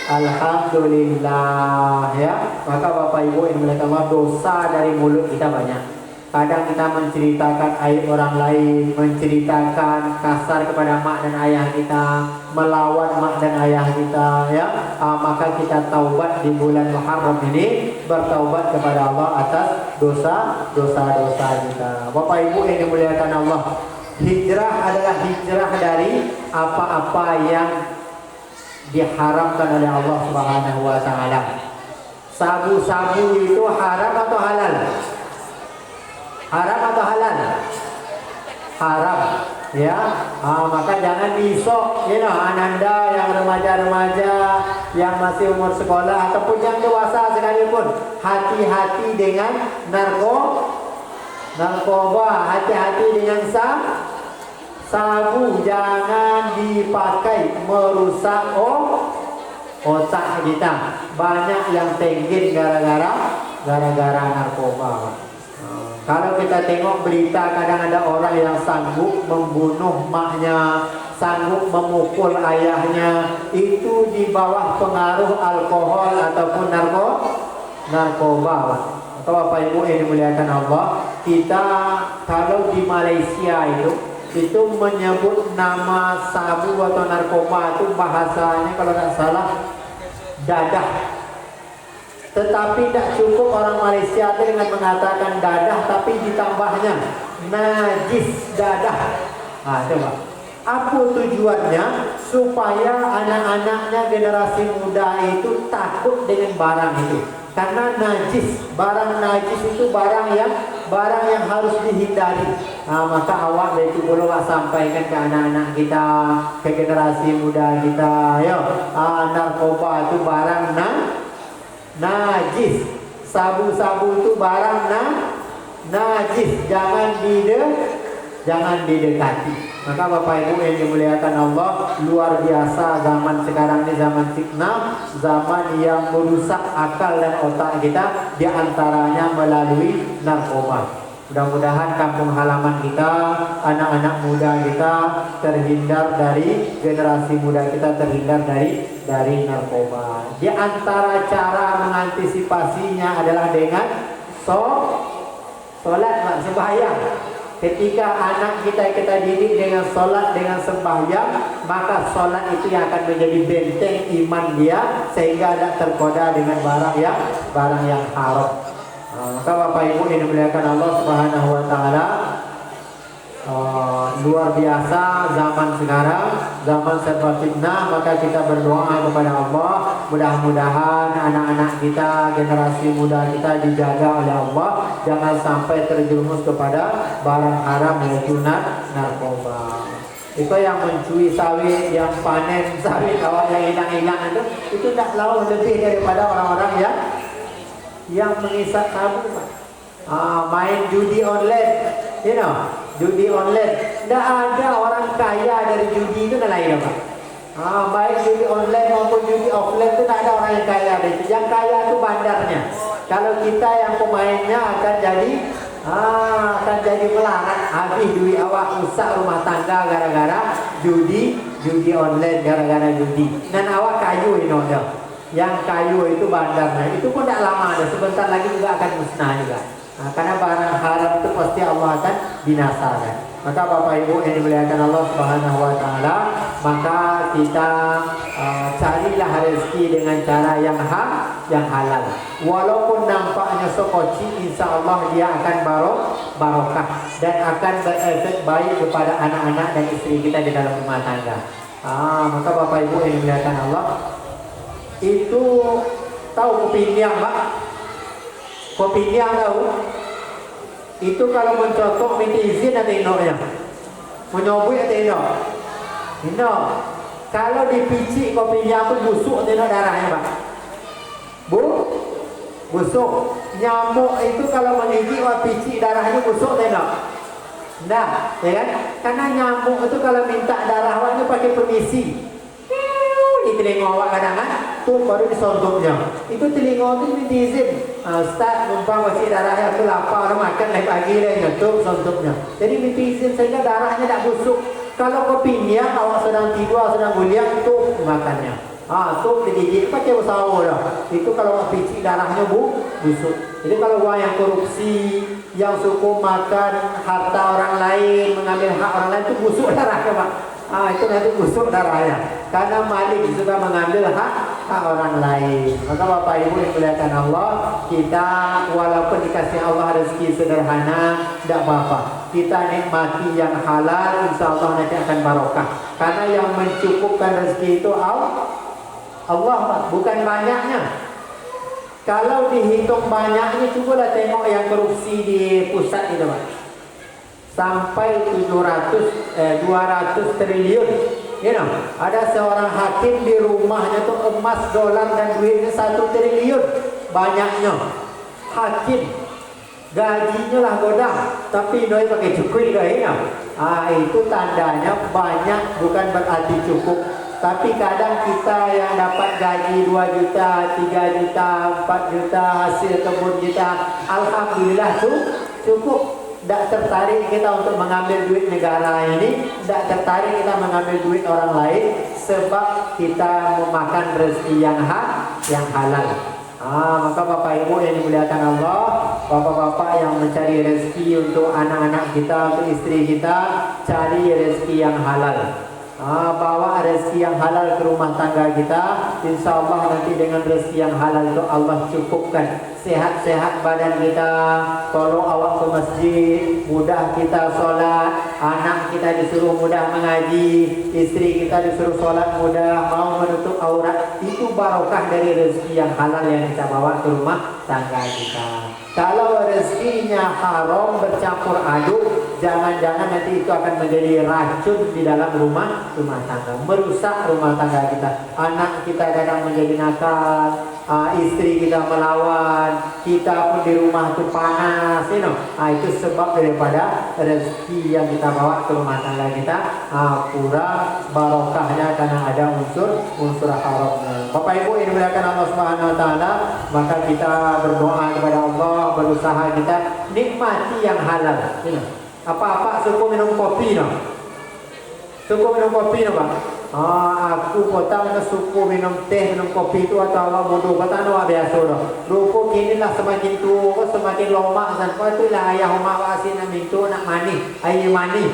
alhamdulillah ya. Maka Bapak Ibu yang dimuliakan dosa dari mulut kita banyak. Kadang kita menceritakan aib orang lain, menceritakan kasar kepada mak dan ayah kita, melawan mak dan ayah kita, ya. Maka kita taubat di bulan Muharram ini, bertaubat kepada Allah atas dosa-dosa kita. Bapak Ibu yang dimuliakan Allah, hijrah adalah hijrah dari apa-apa yang diharamkan oleh Allah Subhanahu wa taala. Sabu-sabu itu haram atau halal? Haram atau halal? Haram, ya. Maka jangan disok, ananda yang remaja-remaja yang masih umur sekolah ataupun yang dewasa sekalipun, hati-hati dengan narkoba, hati-hati dengan sabu, jangan dipakai merusak otak kita. Banyak yang tenggin gara-gara narkoba. Kalau kita tengok berita, kadang ada orang yang sanggup membunuh maknya, sanggup memukul ayahnya, itu di bawah pengaruh alkohol ataupun narkoba. Atau Bapak Ibu yang dimuliakan Allah, kita kalau di Malaysia itu menyebut nama sabu atau narkoba itu bahasanya kalau tidak salah dadah. Tetapi tidak cukup orang Malaysia itu dengan mengatakan dadah, tapi ditambahnya najis dadah. Coba. Apa tujuannya? Supaya anak-anaknya generasi muda itu takut dengan barang itu. Karena najis, barang najis itu barang yang harus dihindari. Maka awak dari itu perlu sampaikan ke anak-anak kita, ke generasi muda kita, narkoba itu barang najis, sabu-sabu itu barang najis, jangan didekati. Maka Bapak Ibu yang dimuliakan Allah, luar biasa zaman sekarang ini, zaman fitnah, zaman yang merusak akal dan otak kita, diantaranya melalui narkoba. Mudah-mudahan kampung halaman kita, anak-anak muda kita terhindar dari, generasi muda kita terhindar dari narkoba. Di antara cara mengantisipasinya adalah dengan sholat, sembahyang. Ketika anak kita didik dengan sholat, dengan sembahyang, maka sholat itu yang akan menjadi benteng iman dia, sehingga tidak tergoda dengan barang yang haram. Maka Bapak Ibu yang dimuliakan Allah Subhanahu wa taala, luar biasa zaman sekarang, zaman serba fitnah. Maka kita berdoa kepada Allah, mudah-mudahan anak-anak kita, generasi muda kita dijaga oleh Allah, jangan sampai terjerumus kepada barang haram yaitu narkoba. Itu yang mencuri sawit, yang panen sawit, awak yang hilang-hilang itu tidak jauh lebih daripada orang-orang yang mengisap sabu, main judi online, judi online. Tidak ada orang kaya dari judi itu lain apa? Baik judi online maupun judi offline itu tidak ada orang yang kaya dari itu. Yang kaya itu bandarnya. Kalau kita yang pemainnya akan jadi melarat, habis duit awak, rusak rumah tangga gara-gara judi online, gara-gara judi. Dan awak kayu yang kayu itu bandarnya, itu pun tidak lama, sebentar lagi juga akan musnah juga. Karena barang haram itu pasti Allah akan binasakan. Maka Bapak Ibu yang dimuliakan Allah Subhanahu wa taala, maka kita carilah rezeki dengan cara yang halal. Walaupun nampaknya sekoci, insya Allah dia akan barokah dan akan berefek baik kepada anak-anak dan istri kita di dalam rumah tangga. Maka Bapak Ibu yang dimuliakan Allah, itu tahu kopi niang, Pak? Kopi niang tahu? Itu kalau mencocok minta izin atau inoknya? Menyobui atau inok? Inok. Kalau dipicik kopi niang itu busuk atau inok darahnya, Pak? Busuk. Nyamuk itu kalau menggigit picik darahnya busuk atau inok? Nah, ya kan? Karena nyamuk itu kalau minta darah awaknya pakai permisi. Di telinga awak kadang-kadang tuh baru disontuknya. Itu telinga itu minta izin. Ustaz numpang masih darahnya aku lapar, makan naik pagi lagi nyetuk sontuknya. Jadi minta izin sehingga darahnya tak busuk. Kalau kopi niang awak sedang tidur, sedang guliang, itu makannya. Tuh digigit pakai usaha dah. Itu kalau awak picik darahnya busuk. Jadi kalau orang yang korupsi, yang suka makan harta orang lain, mengambil hak orang lain, itu busuk darahnya, Pak. Itu nanti busuk darahnya. Karena malik juga mengambil hak orang lain. Maka Bapak Ibu yang dimuliakan Allah, kita walaupun dikasih Allah rezeki sederhana, tidak apa-apa. Kita nikmati yang halal, insya Allah nanti akan barokah. Karena yang mencukupkan rezeki itu Allah, Pak, bukan banyaknya. Kalau dihitung banyaknya, cobalah tengok yang korupsi di pusat itu, Pak. Sampai 200 triliun. Ada seorang hakim di rumahnya tuh emas, dolar dan duitnya 1 triliun banyaknya. Hakim gajinya lah godang, tapi doi pakai cukup doi. Itu tandanya banyak bukan berarti cukup. Tapi kadang kita yang dapat gaji 2 juta, 3 juta, 4 juta, hasil kebun kita, alhamdulillah tuh cukup. Tidak tertarik kita untuk mengambil duit negara ini, tidak tertarik kita mengambil duit orang lain, sebab kita memakan rezeki yang halal. Maka Bapak Ibu yang dimuliakan Allah, bapak-bapak yang mencari rezeki untuk anak-anak kita, untuk istri kita, cari rezeki yang halal. bawa rezeki yang halal ke rumah tangga kita. Insya Allah nanti dengan rezeki yang halal itu Allah cukupkan sehat-sehat badan kita, tolong awak ke masjid, mudah kita sholat, anak kita disuruh mudah mengaji, istri kita disuruh sholat mudah, mau menutup aurat. Itu barokah dari rezeki yang halal yang kita bawa ke rumah tangga kita. Kalau rezekinya haram bercampur aduk, jangan-jangan nanti itu akan menjadi racun di dalam rumah tangga, merusak rumah tangga kita. Anak kita kadang menjadi nakal, istri kita melawan, kita pun di rumah itu panas, itu sebab daripada rezeki yang kita bawa ke rumah tangga kita kurang barokahnya karena ada unsur haramnya. Bapak Ibu yang dimuliakan Allah Subhanahu Wa Taala, maka kita berdoa kepada Allah, berusaha kita nikmati yang halal. Apa-apa suku minum kopi suku minum kopi Pak. Aku potang ke suku minum teh, minum kopi itu atau Allah bodoh kata no biasa dah. Rupa kini lah semakin tua semakin lama sampai tu lah ayah umat wasi nak mintu nak mani, air mani,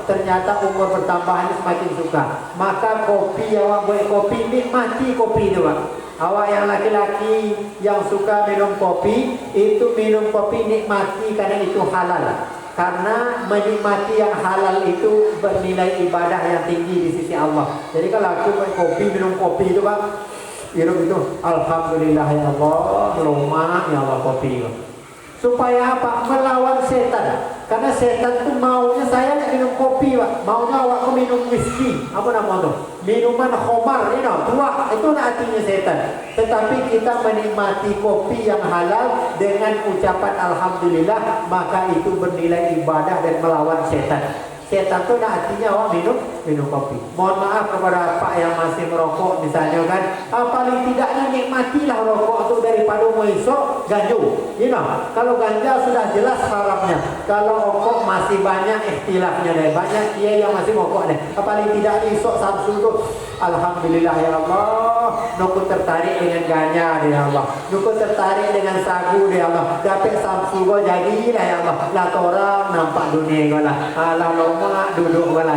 ternyata umur bertambah semakin suka. Maka kopi awak buat kopi, nikmati kopi tu Pak. Awak yang laki-laki yang suka minum kopi, itu minum kopi nikmati karena itu halal. Karena menikmati yang halal itu bernilai ibadah yang tinggi di sisi Allah. Jadi kalau aku minum kopi itu Pak, hidup itu alhamdulillah ya Allah, loma ya Allah kopi itu. Supaya apa? Melawan setan. Karena setan itu maunya saya nak minum kopi Pak, maunya awak minum whisky, apa nama itu? Minuman khamar, tua, itu nak artinya setan. Tetapi kita menikmati kopi yang halal dengan ucapan alhamdulillah, maka itu bernilai ibadah dan melawan setan. Setan itu nak artinya awak minum kopi. Mohon maaf kepada Pak yang masih merokok misalnya kan, paling tidaknya nikmatilah rokok itu daripada mau esok ganju. Kalau ganja sudah jelas haramnya. Kalau rokok masih banyak ikhtilafnya deh, banyak dia yang masih merokok deh. Paling tidak esok Sabtu itu alhamdulillah ya Allah, nuku tertarik dengan ganja ya Allah, nuku tertarik dengan sagu ya Allah, dapat Sabtu go jadilah ya Allah, lah orang nampak dunia go lah, lama duduk go lah,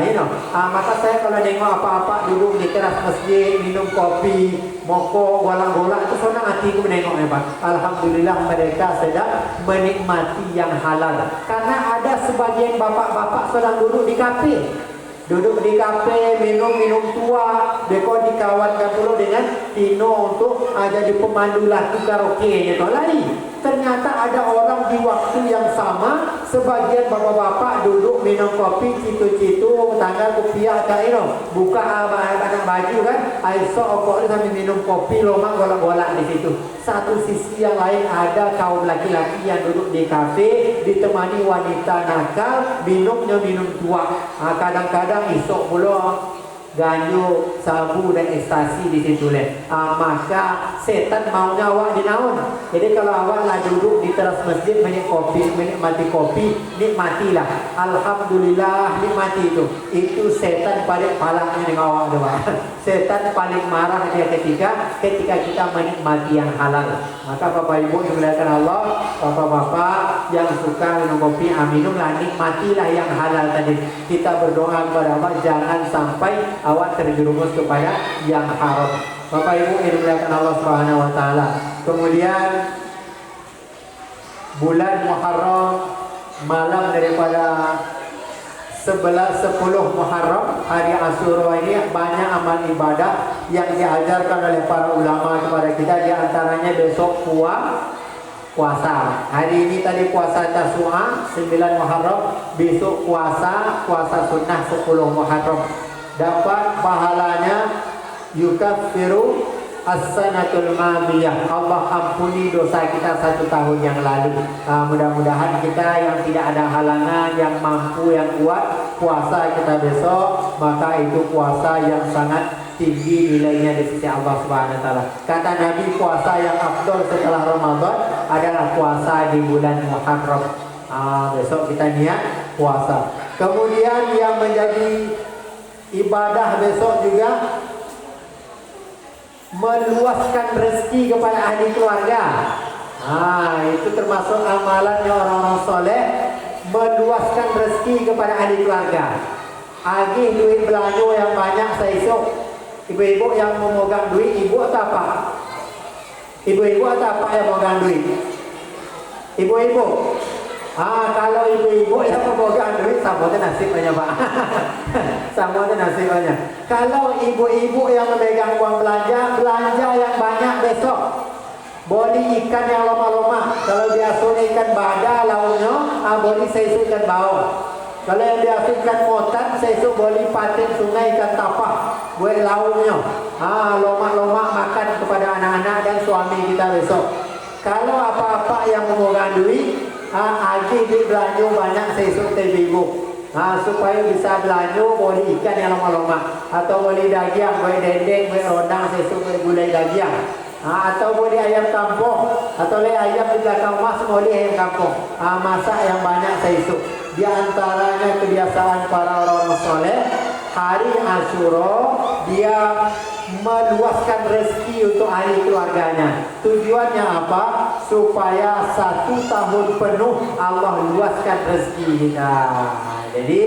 maka saya kalau tengok apa-apa duduk di teras masjid minum kopi, mokok, golak-golak itu senang hatiku menengoknya Pak. Alhamdulillah mereka sedang menikmati yang halal. Karena ada sebagian bapak-bapak sedang duduk di kafe. Duduk di kafe, minum tua, beko dikawankan dulu dengan Tino untuk jadi pemandu lagu karaoke itu lagi. Ternyata ada orang di waktu yang sama, sebagian bapak-bapak duduk minum kopi, citu-citu, tanggal kopiah atau buka anak baju kan, esok okok sambil minum kopi, loma golak-golak di situ. Satu sisi yang lain ada kaum laki-laki yang duduk di kafe, ditemani wanita nakal, minumnya minum tua. Kadang-kadang esok pula ganyo, sabu dan ekstasi di situ maka setan maunya awak dinaun. Jadi kalau awak lah duduk di teras masjid menikmati kopi, nikmatilah. Alhamdulillah nikmati itu. Itu setan paling palangnya dengan awak doang. Setan paling marah dia ketika kita menikmati yang halal. Maka Bapak Ibu dimuliakan Allah, bapak-bapak yang suka minum kopi, minumlah, nikmatilah yang halal tadi. Kita berdoa kepada Allah jangan sampai awak terjerumus kepada yang haram. Bapak Ibu yang dimuliakan Allah Subhanahu Wa Taala. Kemudian bulan Muharram, malam daripada 10 Muharram, hari Asyura ini banyak amal ibadah yang diajarkan oleh para ulama kepada kita. Di antaranya besok puasa. Hari ini tadi puasa Tasu'a 9 Muharram, besok puasa sunnah 10 Muharram. Dapat pahalanya yukaffiru as-sanatul madiyah. Allah ampuni dosa kita 1 tahun yang lalu. Mudah-mudahan kita yang tidak ada halangan, yang mampu, yang kuat, puasa kita besok, maka itu puasa yang sangat tinggi nilainya di sisi Allah Subhanahu Wa Taala. Kata Nabi, puasa yang afdal setelah Ramadan adalah puasa di bulan Muharram. Besok kita niat puasa. Kemudian yang menjadi ibadah besok juga meluaskan rezeki kepada ahli keluarga. Itu termasuk amalannya orang-orang soleh, meluaskan rezeki kepada ahli keluarga. agih duit belanja yang banyak seesok. Ibu-ibu yang memegang duit, ibu atau apa? Ibu-ibu atau apa yang memegang duit? Ibu-ibu. Kalau ibu-ibu yang memegang duit, sama tu nasibnya Pak. Sama tu nasibnya. Kalau ibu-ibu yang memegang uang belanja, belanja yang banyak besok. Boli ikan yang loma-loma. Kalau biasanya ikan bada lauknya, boli seisu ikan bau. Kalau yang biasa ikan motan, seisu boli patin sungai ikan tapak. Buat lauknya. Loma-loma makan kepada anak-anak dan suami kita besok. Kalau apa-apa yang memegang duit, agih duit belanja banyak seisu ibu. Supaya bisa belanja boleh ikan yang loma-loma, atau boleh daging, boleh dendeng, boleh rodang seisu gulai daging. Atau boleh ayam kampung, atau boleh ayam di belakang rumah, boleh ayam kampung. Masak yang banyak seisu. Di antaranya kebiasaan para orang-orang soleh, hari Asyura dia meluaskan rezeki untuk ahli keluarganya. Tujuannya apa? Supaya 1 tahun penuh Allah luaskan rezeki kita. Jadi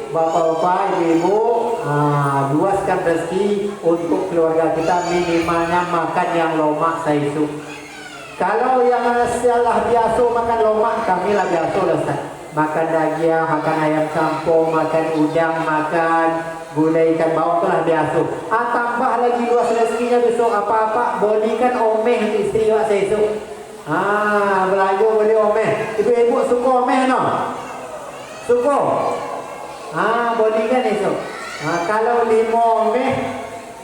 bapak-bapak, ibu-ibu, luaskan rezeki untuk keluarga kita, minimalnya makan yang lomak saisu. Kalau yang salah biasa makan lomak, kami lah biasa lah Ustaz. Makan daging, makan ayam kampung, makan udang, makan gulai ikan bawang, itulah biasa. Tambah lagi luas rezekinya besok apa-apa, bolehkan omeh untuk isteri awak saisu. Belanja boleh omeh. Ibu-ibu suka omeh no? Suka? Boleh kan esok? Kalau 5 omeh,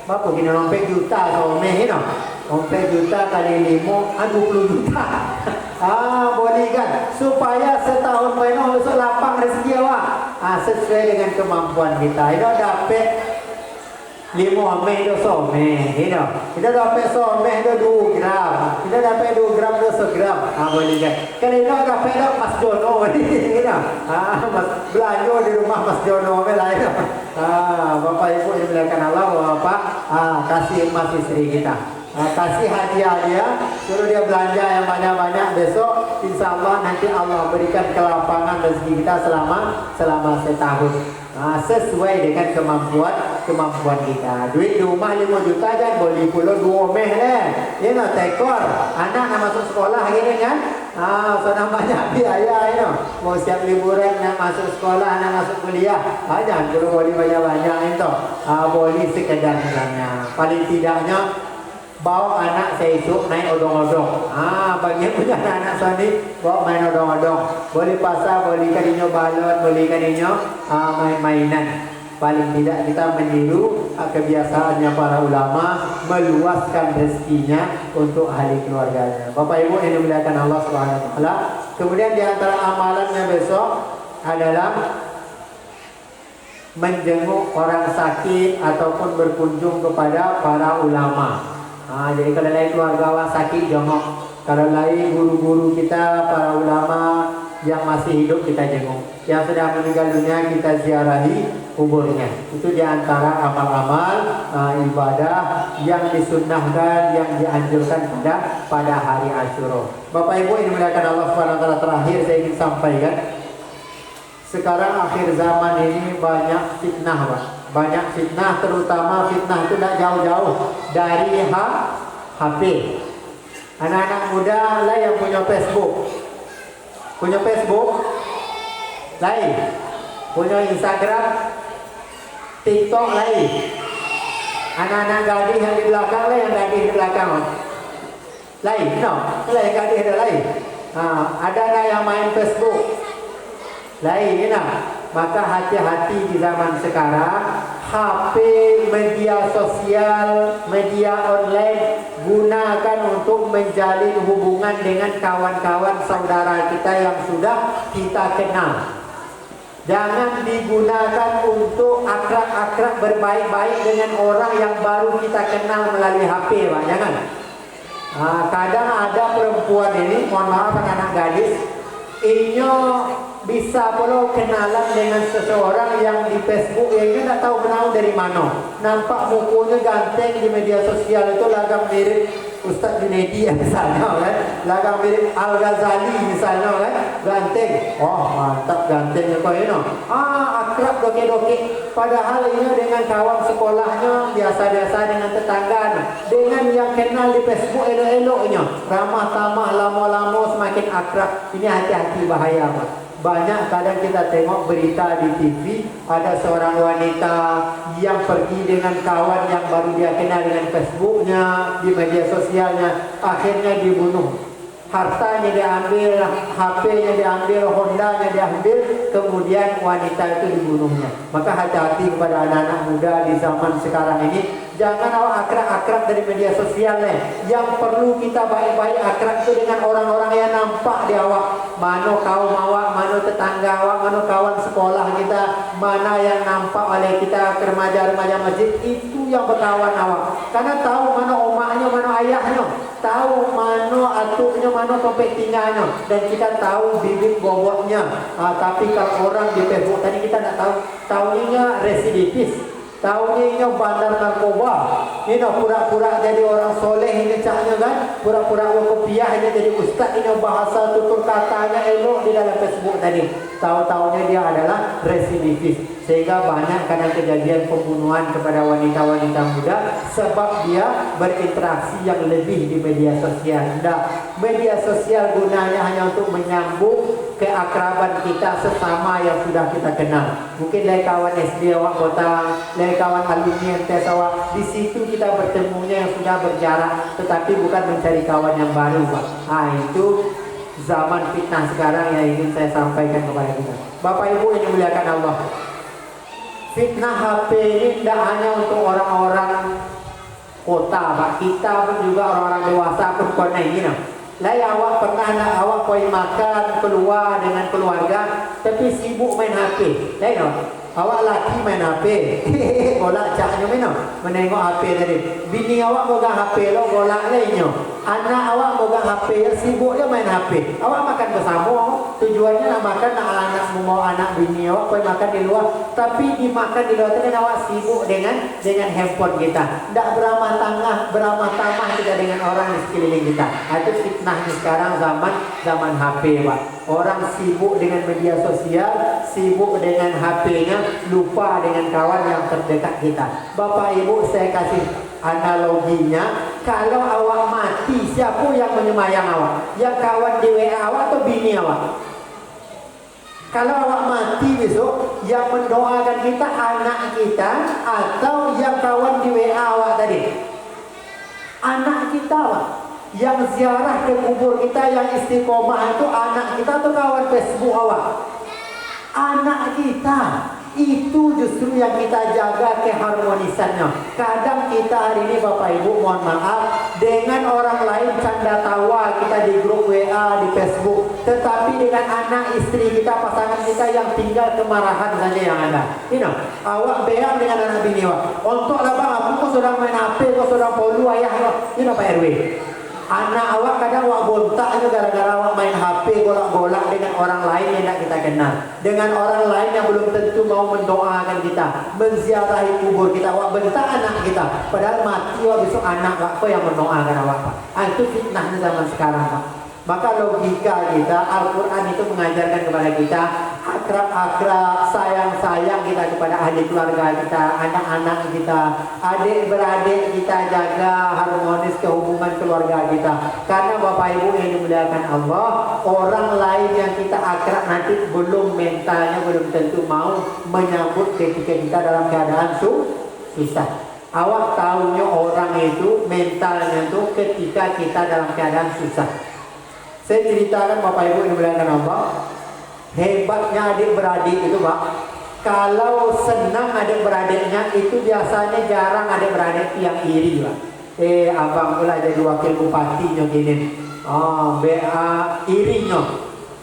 berapa kena 4 juta omeh no? 4 juta kali 5, 20 juta. Boleh kan? Supaya setahun penuh besok lapang rezeki awak. Sesuai dengan kemampuan kita. Ini dapat 5 omeh itu someh. Kita dapat someh itu 2 gram. Kita dapat 2 gram itu 1 gram. Boleh kan? Kalau ini dapat itu Mas Jono. Mas belanja di rumah Mas Jono. Bapak Ibu yang dimuliakan Allah, Bapak kasih emas istri kita. Kasih hadiah dia, suruh dia belanja yang banyak-banyak. Besok insya Allah nanti Allah berikan kelapangan rezeki kita selama setahun. Sesuai dengan kemampuan kita. Duit di rumah 5 juta kan, boleh pula 2 omeh tekor. Anak nak masuk sekolah gini kan. So nak banyak biaya mau siap liburan, nak masuk sekolah, nak masuk kuliah. Jangan perlu boleh banyak-banyak itu. Boleh sekedar misalnya. Paling tidaknya bawa anak saya esok naik odong-odong. Bagi punya anak suami bawa main odong-odong. Boleh pasar, boleh kadinya balon, boleh kadinya main-mainan. Paling tidak kita meniru kebiasaannya para ulama, meluaskan rezekinya untuk ahli keluarganya. Bapak Ibu yang dimuliakan Allah Subhanahu wa taala. Kemudian di antara amalannya besok adalah menjenguk orang sakit ataupun berkunjung kepada para ulama. Jadi kalau lain keluarga awak sakit, jenguk. Kalau lain guru-guru kita, para ulama yang masih hidup, kita jenguk. Yang sudah meninggal dunia, kita ziarahi kuburnya. Itu diantara amal-amal ibadah yang disunnahkan, yang dianjurkan pada hari Asyura. Bapak Ibu yang dimuliakan Allah Subhanahu wa taala, terakhir saya ingin sampaikan, sekarang akhir zaman ini banyak fitnah, Pak. Banyak fitnah, terutama fitnah itu tidak jauh-jauh dari HP. Anak-anak muda lah yang punya Facebook. Punya Facebook lain, punya Instagram, TikTok lain. Anak-anak gadis yang di belakang lah, yang gadis di belakang lain, lain gadis ada lain. Ada anak yang main Facebook lain, Maka hati-hati di zaman sekarang. HP, media sosial, media online, gunakan untuk menjalin hubungan dengan kawan-kawan saudara kita yang sudah kita kenal. Jangan digunakan untuk akrab-akrab berbaik-baik dengan orang yang baru kita kenal melalui HP, Pak. Jangan. Kadang ada perempuan ini, mohon maaf anak gadis, inyo bisa perlu kenalan dengan seseorang yang di Facebook yang dia tak tahu kenal dari mana. Nampak mukunya ganteng di media sosial itu lagam mirip Ustaz Junaidi misalnya kan, lagam mirip Al Ghazali misalnya kan, ganteng. Oh mantap gantengnya kau ini. akrab doke-doke. Padahal ini dengan kawan sekolahnya biasa-biasa, dengan tetangganya, dengan yang kenal di Facebook elok-eloknya, ramah tamah, lama-lama semakin akrab. Ini hati-hati, bahaya Pak. Banyak kadang kita tengok berita di TV, ada seorang wanita yang pergi dengan kawan yang baru dia kenal dengan Facebooknya, di media sosialnya, akhirnya dibunuh. Hartanya diambil, HP-nya diambil, Honda-nya diambil, kemudian wanita itu dibunuhnya. Maka hati-hati kepada anak-anak muda di zaman sekarang ini. Jangan awak akrab-akrab dari media sosial Yang perlu kita baik-baik akrab itu dengan orang-orang yang nampak di awak. Mana kaum awak, mana tetangga awak, mana kawan sekolah kita, mana yang nampak oleh kita ke remaja-remaja masjid, itu yang berkawan awak. Karena tahu mana omaknya, mana ayahnya, tahu mana atuknya, mana tempat tinggalnya, dan kita tahu bibit bobotnya. Tapi kalau orang di Facebook tadi kita tak tahu, tahunya residivis, tahunya bandar narkoba, ini pura-pura jadi orang soleh, ini caknya kan, pura-pura kopiah, ini jadi ustaz, ini bahasa tutur katanya elok di dalam Facebook tadi. Tahu-tahunya dia adalah residivis. Sehingga banyak kadang kejadian pembunuhan kepada wanita-wanita muda sebab dia berinteraksi yang lebih di media sosial. Media sosial gunanya hanya untuk menyambung keakraban kita sesama yang sudah kita kenal. Mungkin dari kawan SD awak kota, dari kawan alumni MTS awak, di situ kita bertemunya yang sudah berjarak, tetapi bukan mencari kawan yang baru, Pak. Itu zaman fitnah sekarang yang ingin saya sampaikan kepada kita. Bapak Ibu yang dimuliakan Allah, fitnah HP ini tidak hanya untuk orang-orang kota, Pak. Kita pun juga orang-orang dewasa pun kena ini. Lai awak pernah nak awak pergi makan keluar dengan keluarga, tapi sibuk main HP. Lai awak laki main HP. Golak caknya menengok HP tadi. Bini awak pegang HP lo, golak lainnya. Anak awak pegang HP, sibuk dia main HP. Awak makan bersama, tujuannya nak makan, nak anak mau anak bini awak pergi makan di luar, tapi dimakan di luar kan awak sibuk dengan handphone kita. Tak beramah tamah kita dengan orang di sekeliling kita. Itu fitnahnya sekarang zaman HP, Pak. Orang sibuk dengan media sosial, sibuk dengan HP-nya, lupa dengan kawan yang terdekat kita. Bapak Ibu, saya kasih analoginya, kalau awak mati, siapa yang menyemayang awak? Yang kawan di WA awak atau bini awak? Kalau awak mati besok, yang mendoakan kita anak kita atau yang kawan di WA awak tadi? Anak kita, Pak. Yang ziarah ke kubur kita, yang istiqomah itu anak kita atau kawan Facebook awak? Anak kita. Itu justru yang kita jaga keharmonisannya. Kadang kita hari ini Bapak Ibu mohon maaf, dengan orang lain canda tawa kita di grup WA, di Facebook, tetapi dengan anak istri kita, pasangan kita yang tinggal kemarahan saja yang ada. Awak beang dengan anak bini awak, untuk lah bang, aku sudah main HP, kau sudah follow ayah. Pak RW, anak awak kadang awak bontak itu gara-gara awak main HP, golak-golak dengan orang lain yang tidak kita kenal, dengan orang lain yang belum tentu mau mendoakan kita, menziarahi kubur kita. Awak bentak anak kita, padahal mati awak besok anak apa yang mendoakan awak, Pak. Itu fitnahnya zaman sekarang, Pak. Maka logika kita, Al-Quran itu mengajarkan kepada kita akrab-akrab, sayang-sayang kita kepada ahli keluarga kita, anak-anak kita, adik-beradik kita, jaga harmonis kehubungan keluarga kita. Karena Bapak Ibu yang dimuliakan Allah, orang lain yang kita akrab nanti belum mentalnya belum tentu mau menyambut ketika kita dalam keadaan susah. Awak tahunya orang itu mentalnya itu ketika kita dalam keadaan susah. Saya ceritakan Bapak Ibu yang dimuliakan Allah, hebatnya adik-beradik itu, Pak. Kalau senang adik-beradiknya itu biasanya jarang adik-beradik yang iri, Pak. Abang pula jadi wakil bupatinya gini. BA irinya.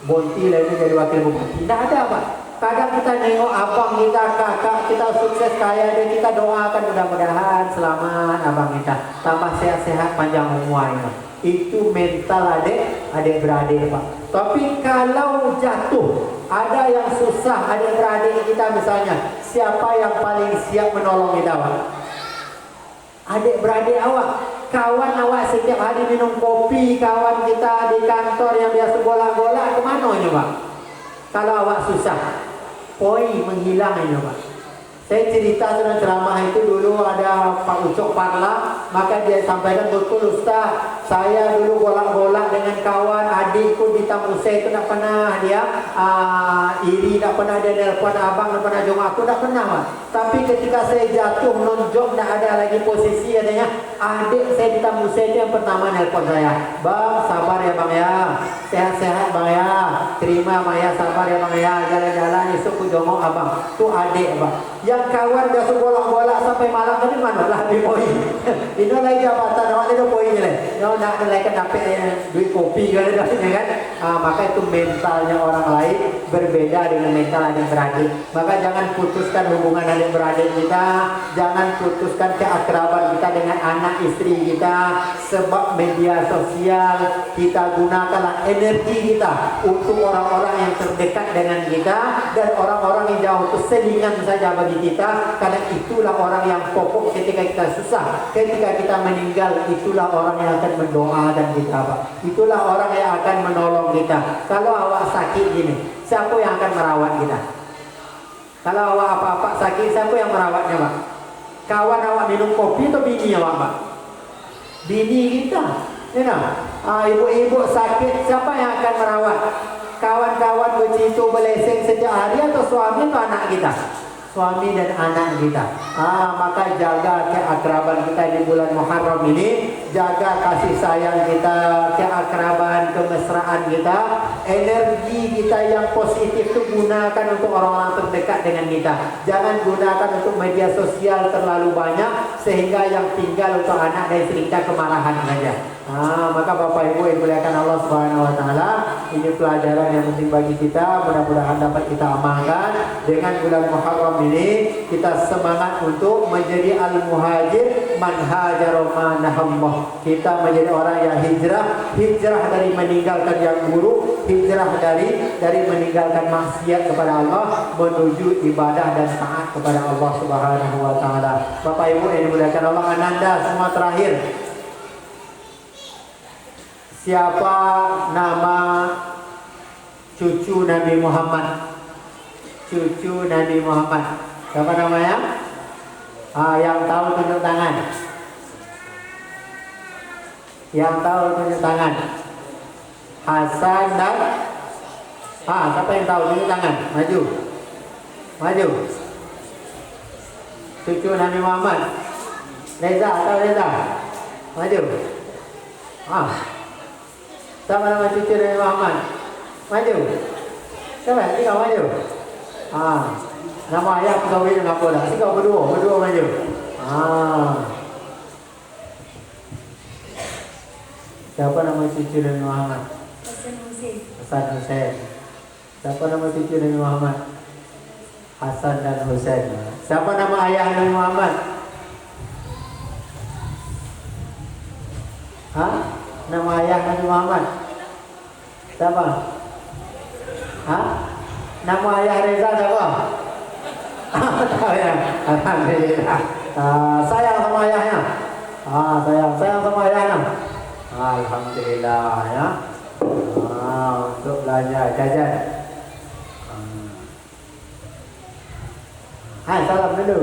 Bonti lainnya jadi wakil bupati. Tidak ada, Pak. Kadang kita nengok abang kita, kakak kita sukses kaya, dan kita doakan mudah-mudahan selamat abang kita, tambah sehat-sehat panjang umurnya. Itu mental adik-beradik, Pak. Tapi kalau jatuh, ada yang susah adik-beradik kita misalnya, siapa yang paling siap menolong kita, Pak? Adik-beradik awak. Kawan awak setiap hari minum kopi, kawan kita di kantor yang biasa golak-golak, kemana, Pak? Kalau awak susah, poi menghilang ini Pak. Saya cerita tentang ceramah itu dulu ada Pak Ucok Parla, maka dia sampaikan betul Ustaz, saya dulu bolak-bolak dengan kawan adikku di Tamu saya itu tak pernah dia iri, tak pernah dia nelpon abang, tak pernah jom aku, tak pernah Pak. Tapi ketika saya jatuh non-job, tak ada lagi posisi adanya, adik saya di Tamu saya itu yang pertama nelpon saya, bang sabar ya bang ya, sehat-sehat bang ya, terima bang ya, sabar ya bang ya, jalan-jalan esok ku jongok abang, tu adik bang. Yang kawan biasa bolak-bolak sampai malam tadi mana lah di poin. Ini lagi jabatan awak ni poin ni. Yo nak naikkan dapat duit kopi kalau dah kan. Maka itu mentalnya orang lain berbeda dengan mental adik-beradik. Maka jangan putuskan hubungan adik-beradik kita, jangan putuskan keakraban kita dengan anak istri kita sebab media sosial. Kita gunakanlah energi kita untuk orang-orang yang terdekat dengan kita dan orang-orang yang jauh itu selingan saja bagi kita, karena itulah orang yang pokok ketika kita susah, ketika kita meninggal, itulah orang yang akan mendoakan kita Pak. Itulah orang yang akan menolong kita. Kalau awak sakit gini, siapa yang akan merawat kita? Kalau awak apa-apa sakit, siapa yang merawatnya Pak? Kawan awak minum kopi atau bini awak Pak? Bini kita, ya ibu-ibu sakit, siapa yang akan merawat? Kawan-kawan bercinta beleseng setiap hari atau suami atau anak kita? Suami dan anak kita. Maka jaga keakraban kita di bulan Muharram ini, jaga kasih sayang kita, keakraban, kemesraan kita, energi kita yang positif itu gunakan untuk orang-orang terdekat dengan kita. Jangan gunakan untuk media sosial terlalu banyak sehingga yang tinggal untuk anak dan istri kita kemarahan saja. Maka Bapak Ibu yang dimuliakan Allah Subhanahu wa taala, ini pelajaran yang penting bagi kita, mudah-mudahan dapat kita amalkan. Dengan bulan Muharram ini kita semangat untuk menjadi al-muhajir man hajara ma nahamma. Kita menjadi orang yang hijrah dari meninggalkan yang buruk, hijrah dari meninggalkan maksiat kepada Allah menuju ibadah dan taat kepada Allah Subhanahu wa taala. Bapak Ibu yang dimuliakan Allah, ananda semua terakhir. Siapa nama cucu Nabi Muhammad? Cucu Nabi Muhammad. Siapa namanya? Yang tahu tunjuk tangan. Yang tahu tunjuk tangan. Hasan dan siapa yang tahu tunjuk tangan? Maju. Maju. Cucu Nabi Muhammad. Reza atau Reza? Maju. Siapa nama cucu Nabi Muhammad? Maju. Siapa? Tiga maju. Nama ayah kawin dengan apa dah? Tiga berdua maju. Siapa nama cucu Nabi Muhammad? Hasan Hussein. Siapa nama cucu Nabi Muhammad? Hasan dan Hussein. Siapa nama ayah Nabi Muhammad? Nama ayah Nabi Muhammad? Siapa? Nama ayah Reza siapa? Tahu ya? Alhamdulillah. Sayang sama ayahnya. Sayang sama ayahnya. Alhamdulillah ya. Untuk belajar jajan. Salam dulu.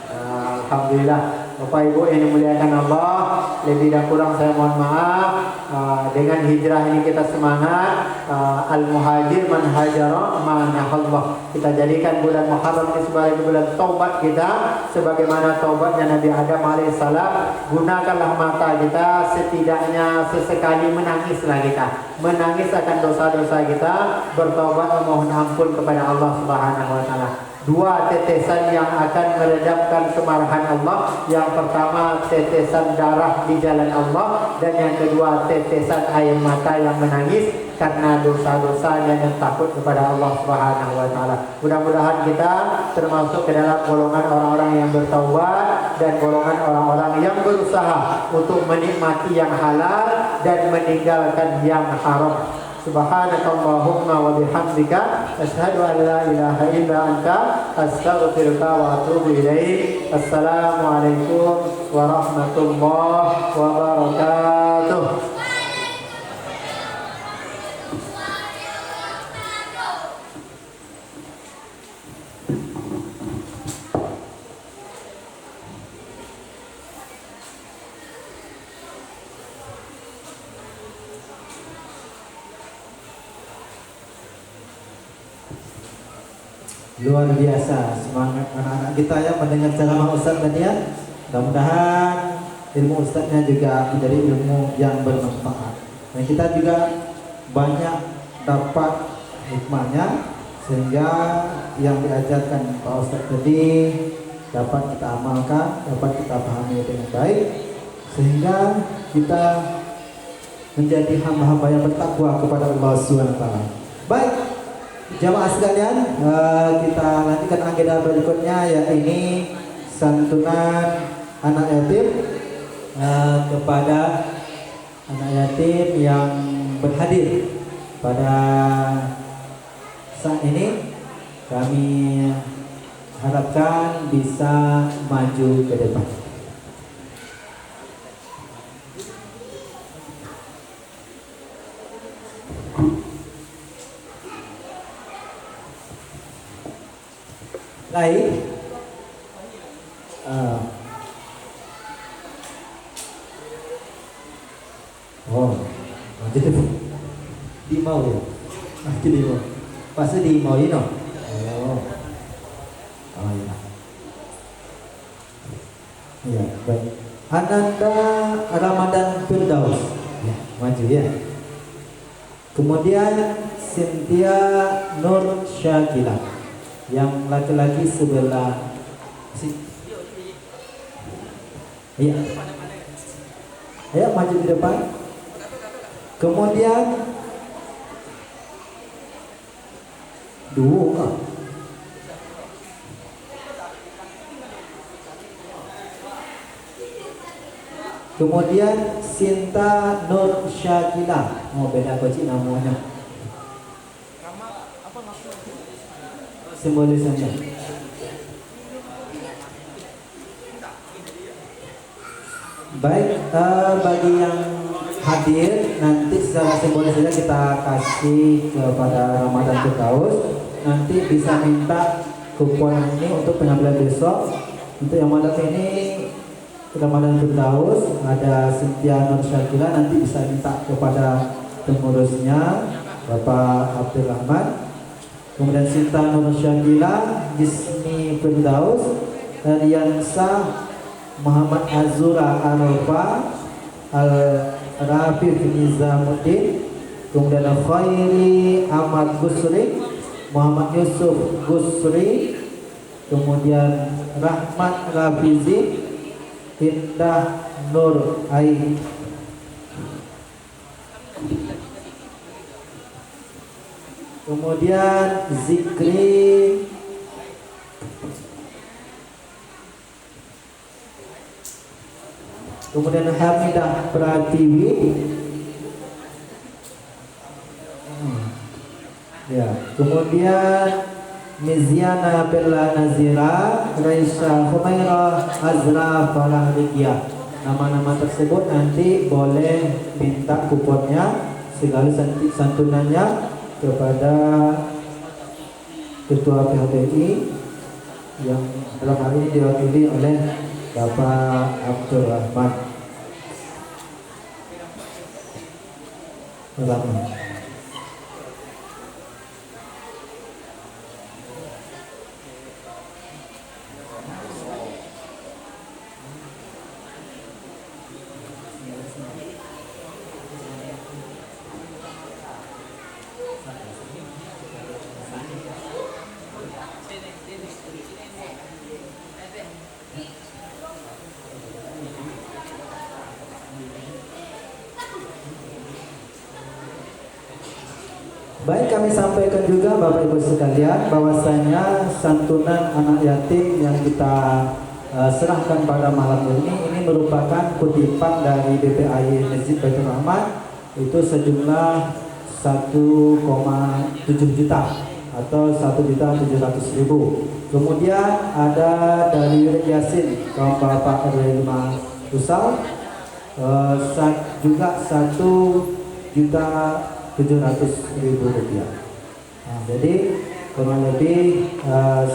Alhamdulillah. Bapak Ibu yang dimuliakan Allah, lebih dan kurang saya mohon maaf. Dengan hijrah ini kita semangat. Al-muhajir man hajara ma nahallah. Kita jadikan bulan Muharram ini sebagai bulan taubat kita, sebagaimana taubatnya Nabi Adam alaihissalam. Gunakanlah mata kita, setidaknya sesekali menangislah kita, menangis akan dosa-dosa kita, bertaubat memohon ampun kepada Allah Subhanahu wa taala. Dua tetesan yang akan meredamkan kemarahan Allah. Yang pertama tetesan darah di jalan Allah, dan yang kedua tetesan air mata yang menangis karena dosa-dosanya yang takut kepada Allah Subhanahu wa taala. Mudah-mudahan kita termasuk ke dalam golongan orang-orang yang bertaubat dan golongan orang-orang yang berusaha untuk menikmati yang halal dan meninggalkan yang haram. Subhanakallahumma wa bihamdika asyhadu an la ilaha illa anta astaghfiruka wa atubu ilaik. Assalamualaikum warahmatullahi wabarakatuh. luar biasa semangat anak-anak kita ya mendengar ceramah Ustaz tadi ya. Mudah-mudahan ilmu Ustaznya juga menjadi ilmu yang bermanfaat. Dan kita juga banyak dapat hikmahnya sehingga yang diajarkan Pak Ustaz tadi dapat kita amalkan, dapat kita pahami dengan baik sehingga kita menjadi hamba-hamba yang bertakwa kepada Allah SWT. Baik, jamaah sekalian, kita lanjutkan agenda berikutnya yaitu santunan anak yatim kepada anak yatim yang berhadir pada saat ini. Kami harapkan bisa maju ke depan. Lain jadi di mau ya, di mau, pasti di mau ini no. Ya, ya baik. Ananda Ramadan Firdaus, ya, maju ya. Kemudian Cynthia Nur Syakila, yang laki-laki sebelah iya. Ayo maju di depan. Kemudian dua. Kemudian Sinta Nur Syakila. Mau beda kocik namanya. Simbolisnya. Baik, bagi yang hadir nanti secara simbolis saja kita kasih kepada Ramadan Firdaus. Nanti bisa minta kupon ini untuk pengambilan besok. Untuk yang malam ini Ramadan Firdaus ada Cynthia Nur Syakila, nanti bisa minta kepada pengurusnya Bapak Abdul Rahman. Kemudian Sinta Nur Syakila, Jismi Firdaus, Riansa Muhammad Azura Arfa, Al-Rafiq Nizamuddin, kemudian Khairi Ahmad Gusri, Muhammad Yusuf Gusri, kemudian Rahmat Rafizi, Indah Nur Ai, kemudian Zikri, kemudian Hamidah Pratiwi, ya, kemudian Miziana Bella Nazira, Raisa Humaira, Azra Farah Rikia. Nama-nama tersebut nanti boleh minta kuponnya sekali santunannya kepada Ketua PHBI yang dalam hal ini diwakili oleh Bapak Abdul Rahman. Selamat. Baik, kami sampaikan juga Bapak Ibu sekalian bahwasanya santunan anak yatim yang kita serahkan pada malam ini merupakan kutipan dari BPAI Masjid Baitur Rahman, itu sejumlah 1,7 juta atau 1.700.000. Kemudian ada dari Yurid Yasin kaum Bapak RW 5 Usal juga 1.700.000 rupiah. Nah, jadi kurang lebih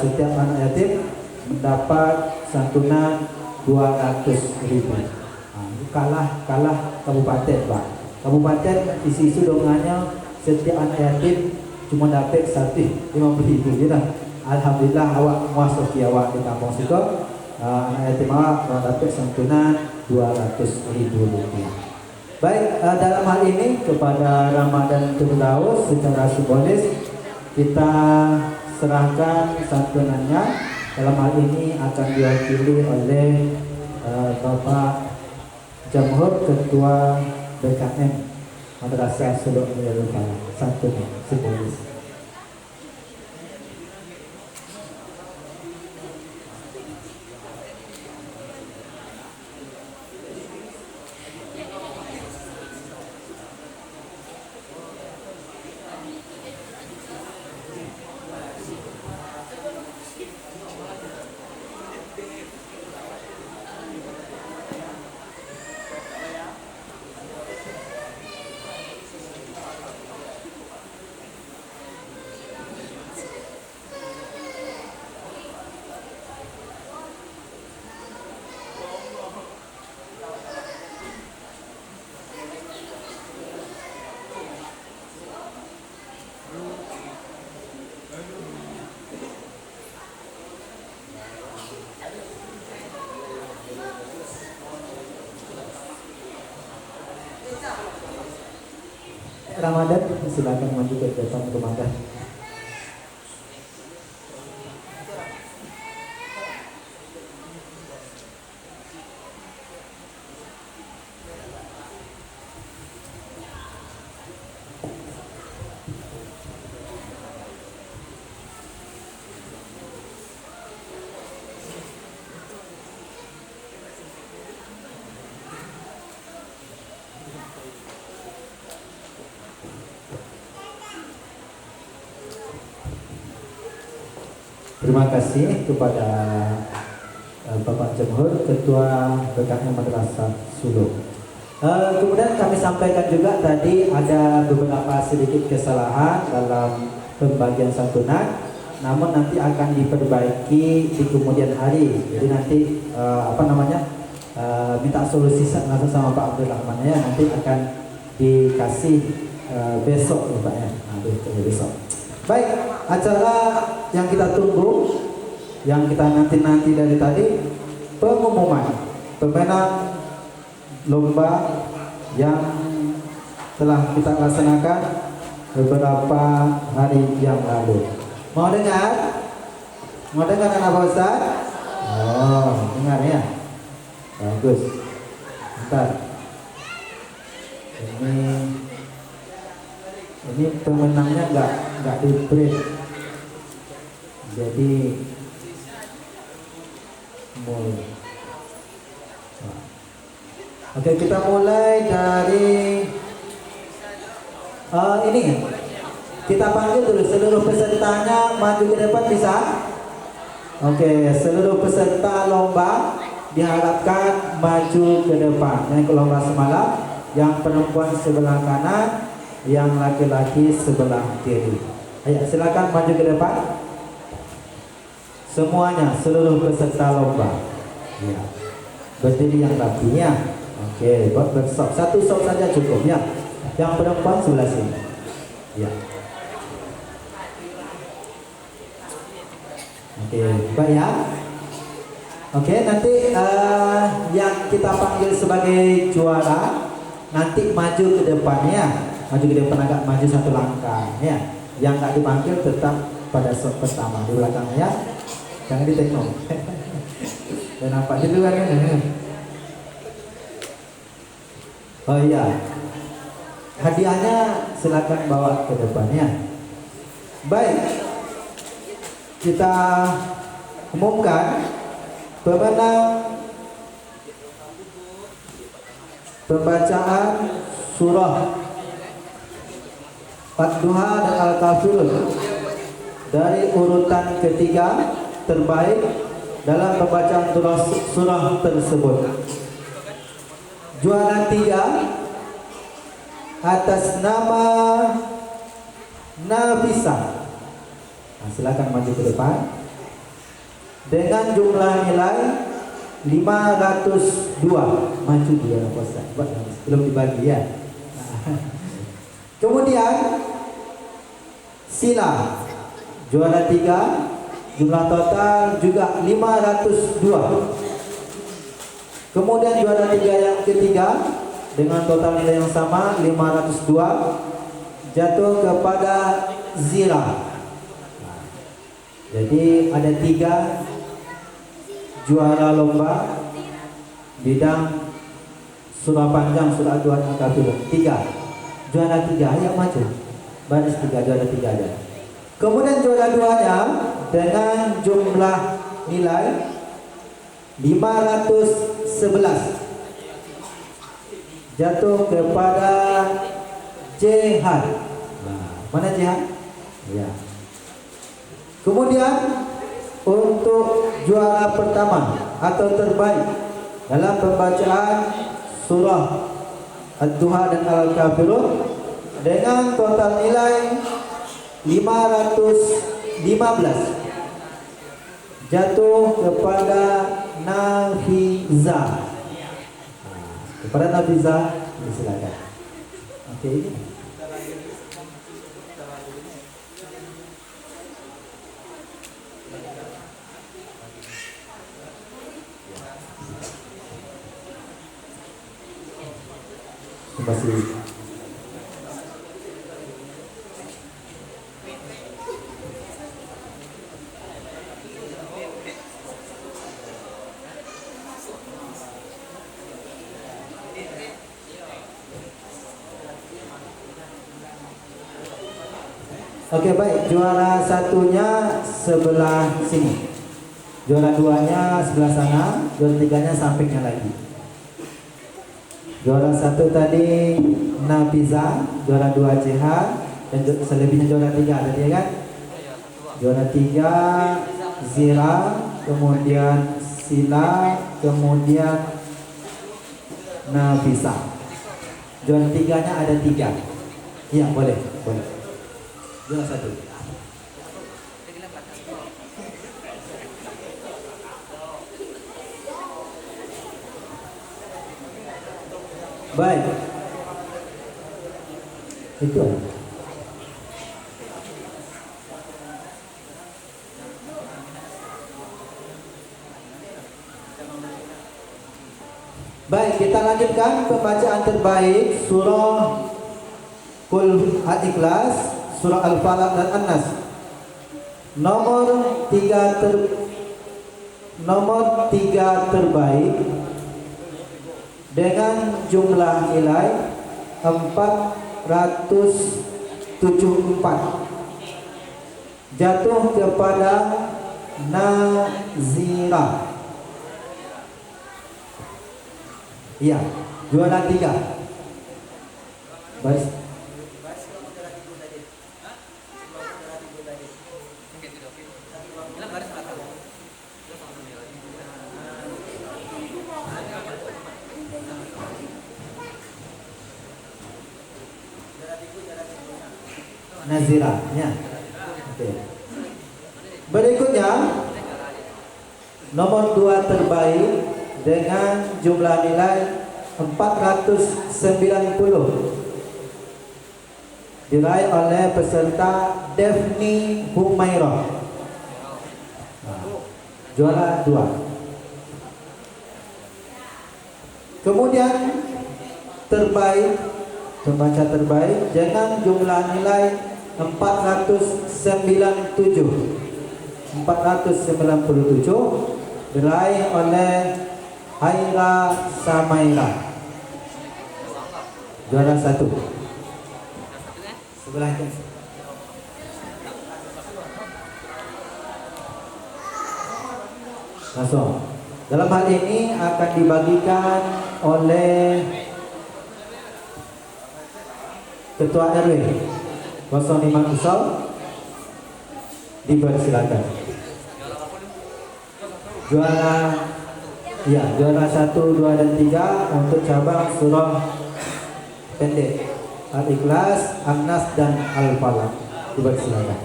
setiap anak yatim mendapat santunan 200.000. Nah, kalah kabupaten, Pak. Kabupaten isi-isi dongannya setiap anak yatim cuma dapat 150.000 gitu. Alhamdulillah awak muasuki awak di kampung situ. Anak yatim awak dapat santunan 200.000 rupiah. Baik, dalam hal ini kepada Ramadan Firdaus secara simbolis kita serahkan santunannya. Dalam hal ini akan diwakili oleh Bapak Jamhur Ketua BKM Madrasah Suluk Nurul Falah. Santunan simbolis. Ramadan, silakan maju ke depan komandan. Terima kasih kepada Bapak Jamhur Ketua BKM Madrasah Suluk. Kemudian kami sampaikan juga tadi ada beberapa sedikit kesalahan dalam pembagian santunan, namun nanti akan diperbaiki di kemudian hari. Jadi nanti minta solusi langsung sama Pak Abdul Rahman ya, nanti akan dikasih besok ya Pak ya. Besok. Baik, acara yang kita tunggu, yang kita nanti dari tadi, pengumuman pemenang lomba yang telah kita laksanakan beberapa hari yang lalu. Mau dengar? Mau dengar anak Pak Ustaz? Oh, dengar ya. Bagus. Bentar. Ini pemenangnya nggak di print, jadi mulai. Oke, kita mulai dari ini. Kita panggil dulu seluruh pesertanya maju ke depan, bisa? Oke, seluruh peserta lomba diharapkan maju ke depan. Yang ke lomba semalam, yang perempuan sebelah kanan, yang laki-laki sebelah kiri. Ayo silakan maju ke depan. Semuanya, seluruh peserta lomba. Ya. Berdiri yang rapi ya. Oke, buat bersop. Satu sop saja cukup ya. Yang perempuan sebelah sini. Ya. Oke, baik ya. Oke, nanti yang kita panggil sebagai juara nanti maju ke depannya. Maju ke depan, agak maju satu langkah ya. Yang nggak dipanggil tetap pada shot pertama di belakangnya ya. Jangan ditengok. Dan nampak di luar kan? Oh iya. Hadiahnya silakan bawa ke depannya. Baik. Kita umumkan pemenang pembacaan surah Ad-Duha dan Al-Kafirun dari urutan ketiga terbaik dalam pembacaan surah tersebut. Juara 3 atas nama Nafisah. Nah, silakan maju ke depan dengan jumlah nilai 502. Maju dia Ustaz. Belum dibagi ya. Kemudian Sila juara 3 Jumlah total juga 502. Kemudian juara 3 yang ketiga dengan total nilai yang sama 502 jatuh kepada Zira. Jadi ada 3 juara lomba bidang surah panjang, surah Tuhan Al-Kafirun. 3 juara 3 yang maju baris 3 juara 3 aja. Kemudian juara 2-nya dengan jumlah nilai 511 jatuh kepada Jihad. Mana Jihad? Ya. Kemudian untuk juara pertama atau terbaik dalam pembacaan surah Ad-Duha dan Al-Kafirun dengan total nilai 515 jatuh kepada Nafiza. Kepada Nafiza, silakan. Oke, ini. Terima kasih. Oke, baik, juara satunya sebelah sini, juara 2-nya sebelah sana, juara 3-nya sampingnya lagi. Juara 1 tadi Nafiza, juara 2 Jihad, dan selebihnya juara 3 tadi ya kan? Juara 3 Zira, kemudian Sila, kemudian Nafiza. Juara 3-nya ada 3. Iya, boleh. Juara 1. Baik. Itu. Baik, kita lanjutkan pembacaan terbaik surah Qul Al-Ikhlas, surah Al-Falaq dan An-Nas. Nomor 3 terbaik dengan jumlah nilai 474 jatuh kepada Nazira. Iya, juara 3. Baik. Nazira, ya. Oke. Berikutnya nomor 2 terbaik dengan jumlah nilai 490 diraih oleh peserta Devni Humairah. Juara 2. Kemudian terbaik, pembaca terbaik dengan jumlah nilai 497 diraih oleh Haira Samaira. Juara 1. Sebelahnya. Langsung. Dalam hal ini akan dibagikan oleh Ketua RW 05 Kusau. Dipersilakan. Juara 1, 2 dan 3 untuk cabang surah pendek Al-Ikhlas, An-Nas dan Al-Falaq. Dipersilakan.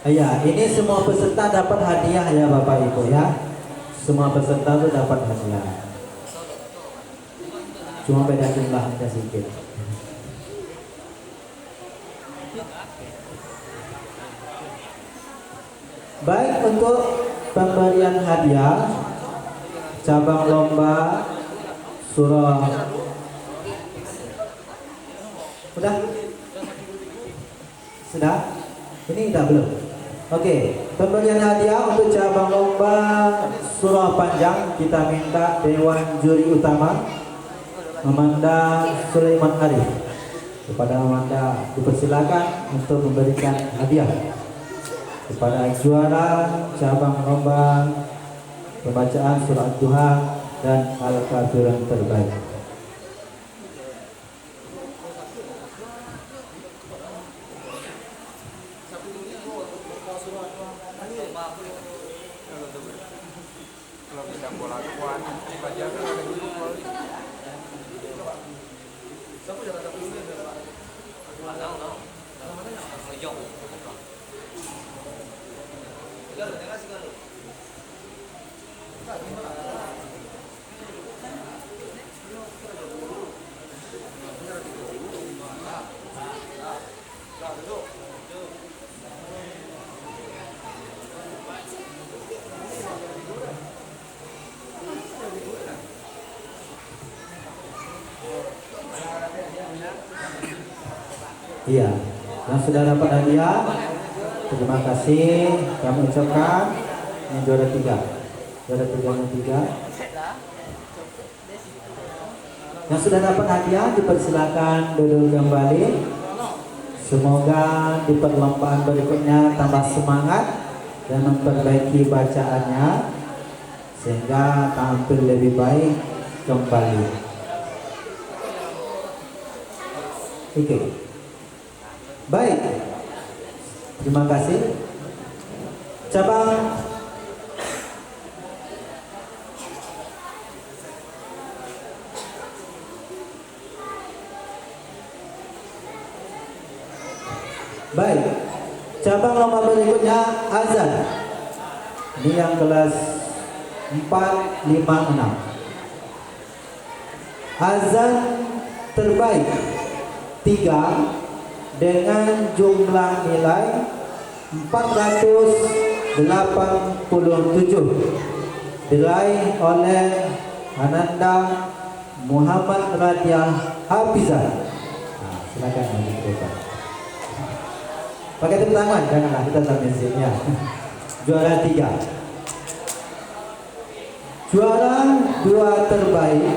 Iya, ini semua peserta dapat hadiah ya Bapak Ibu ya. Semua peserta itu dapat hadiah. Cuma beda jumlahnya sedikit. Baik, untuk pemberian hadiah cabang lomba surah. Sudah? Ini udah belum? Oke, pemberian hadiah untuk cabang lomba surah panjang kita minta Dewan Juri Utama Amanda Sulaiman Arif. Kepada Amanda dipersilakan untuk memberikan hadiah kepada juara cabang lomba pembacaan surah Duha dan Al-Kafirun terbaik. Iya, yang sudah dapat hadiah, terima kasih kami ucapkan. Ini juara 3, juara 3. Yang sudah dapat hadiah dipersilakan duduk kembali. Semoga di perlombaan berikutnya tambah semangat dan memperbaiki bacaannya sehingga tampil lebih baik kembali. Oke. Baik, terima kasih. Cabang baik, cabang lomba berikutnya azan. Ini yang kelas 4, 5, 6. Azan terbaik 3 dengan jumlah nilai 487 diraih oleh Ananda Muhammad Radia Hafizah. Nah, silakan lanjutkan. Pakai tepuk tangan, janganlah kita sambil sini ya. Juara 3. Juara 2 terbaik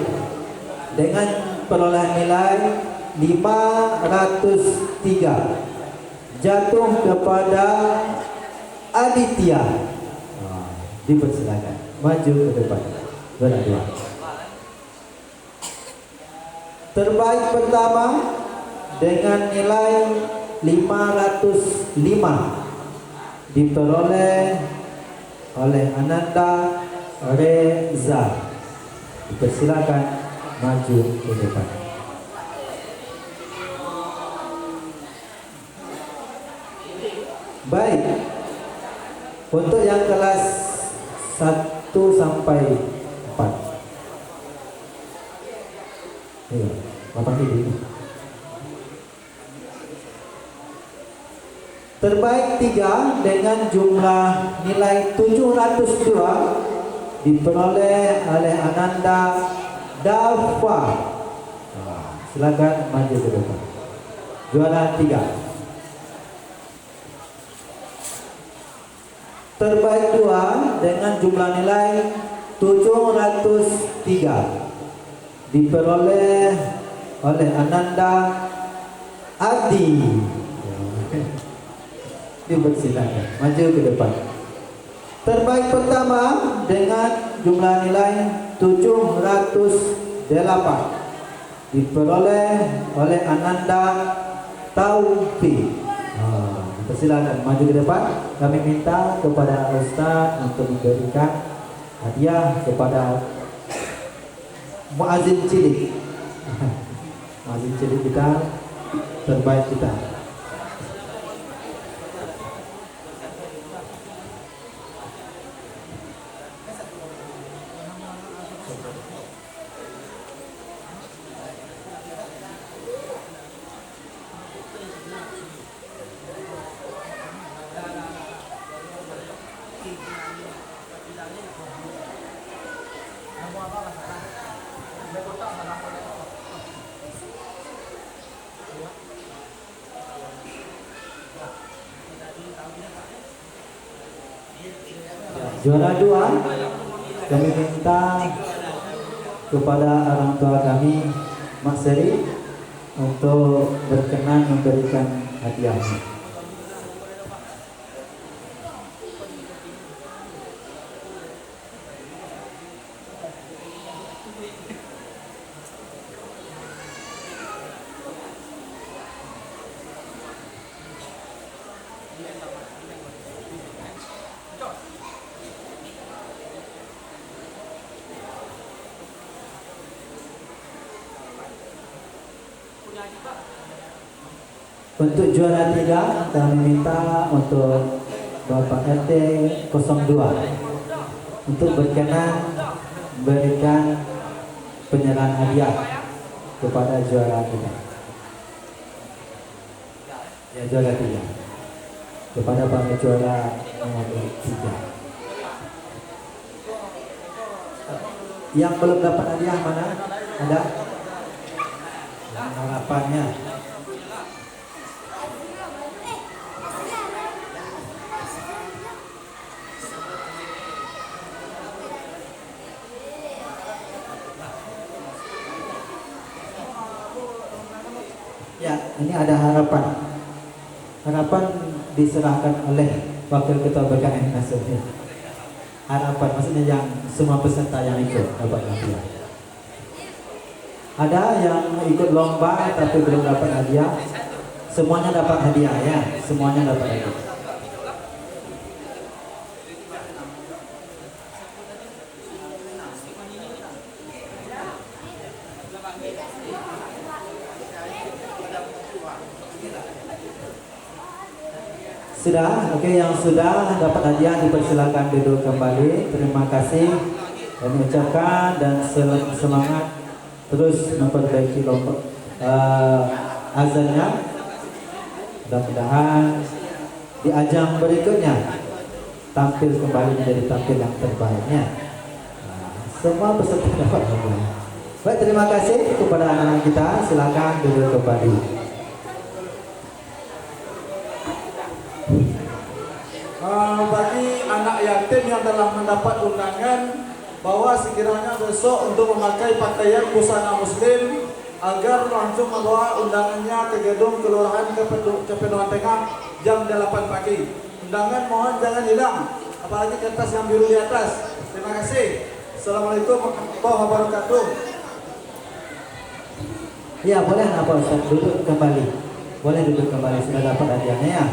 dengan perolehan nilai 503 jatuh kepada Aditya. Dipersilakan maju ke depan. Juara 2. Terbaik pertama dengan nilai 505 diperoleh oleh Ananda Reza. Dipersilakan maju ke depan. Baik, untuk yang kelas 1 sampai 4. Ayo, Bapak ini. Terbaik 3 dengan jumlah nilai 702 diperoleh oleh Ananda Dafa. Silakan maju ke depan. Juara 3. Terbaik 2 dengan jumlah nilai 703 diperoleh oleh Ananda Adi. Dipersilakan maju ke depan. Terbaik pertama dengan jumlah nilai 708 diperoleh oleh Ananda Taufi. Persilakan maju ke depan. Kami minta kepada Ustaz untuk memberikan hadiah kepada muazin cilik. Muazin cilik kita terbaik kita. Juara 2, kami minta kepada orang tua kami, Mak Seri, untuk berkenan memberikan hadiahnya. Untuk juara 3 kami minta untuk Bapak RT 02 untuk berkenan berikan penyerahan hadiah kepada juara 3. Ya, juara 3 kepada para juara nomor 3. Yang belum dapat hadiah mana? Ada? Yang harapannya. Ya, ini ada harapan. Harapan diserahkan oleh Wakil Ketua BKN Nasrul. Harapan maksudnya yang semua peserta yang ikut dapat hadiah. Ada yang ikut lomba tapi belum dapat hadiah. Semuanya dapat hadiah ya, semuanya dapat hadiah. Sudah, oke, yang sudah dapat hadiah dipersilakan duduk kembali. Terima kasih dan ucapkan dan semangat terus memperbaiki lomba azannya. Mudah-mudahan di ajang berikutnya tampil kembali menjadi tampil yang terbaiknya. Semua peserta dapat hadiah. Baik, terima kasih kepada anak-anak kita. Silakan duduk kembali. Bagi anak yatim yang telah mendapat undangan bahwa sekiranya besok untuk memakai pakaian busana muslim agar langsung membawa undangannya ke gedung kelurahan Kepenuhan Tengah jam 8 pagi. Undangan mohon jangan hilang, apalagi kertas yang biru di atas. Terima kasih. Assalamualaikum warahmatullahi wabarakatuh. Ya, boleh apa Ustaz? Duduk kembali. Boleh duduk kembali, sudah dapat hadiahnya ya.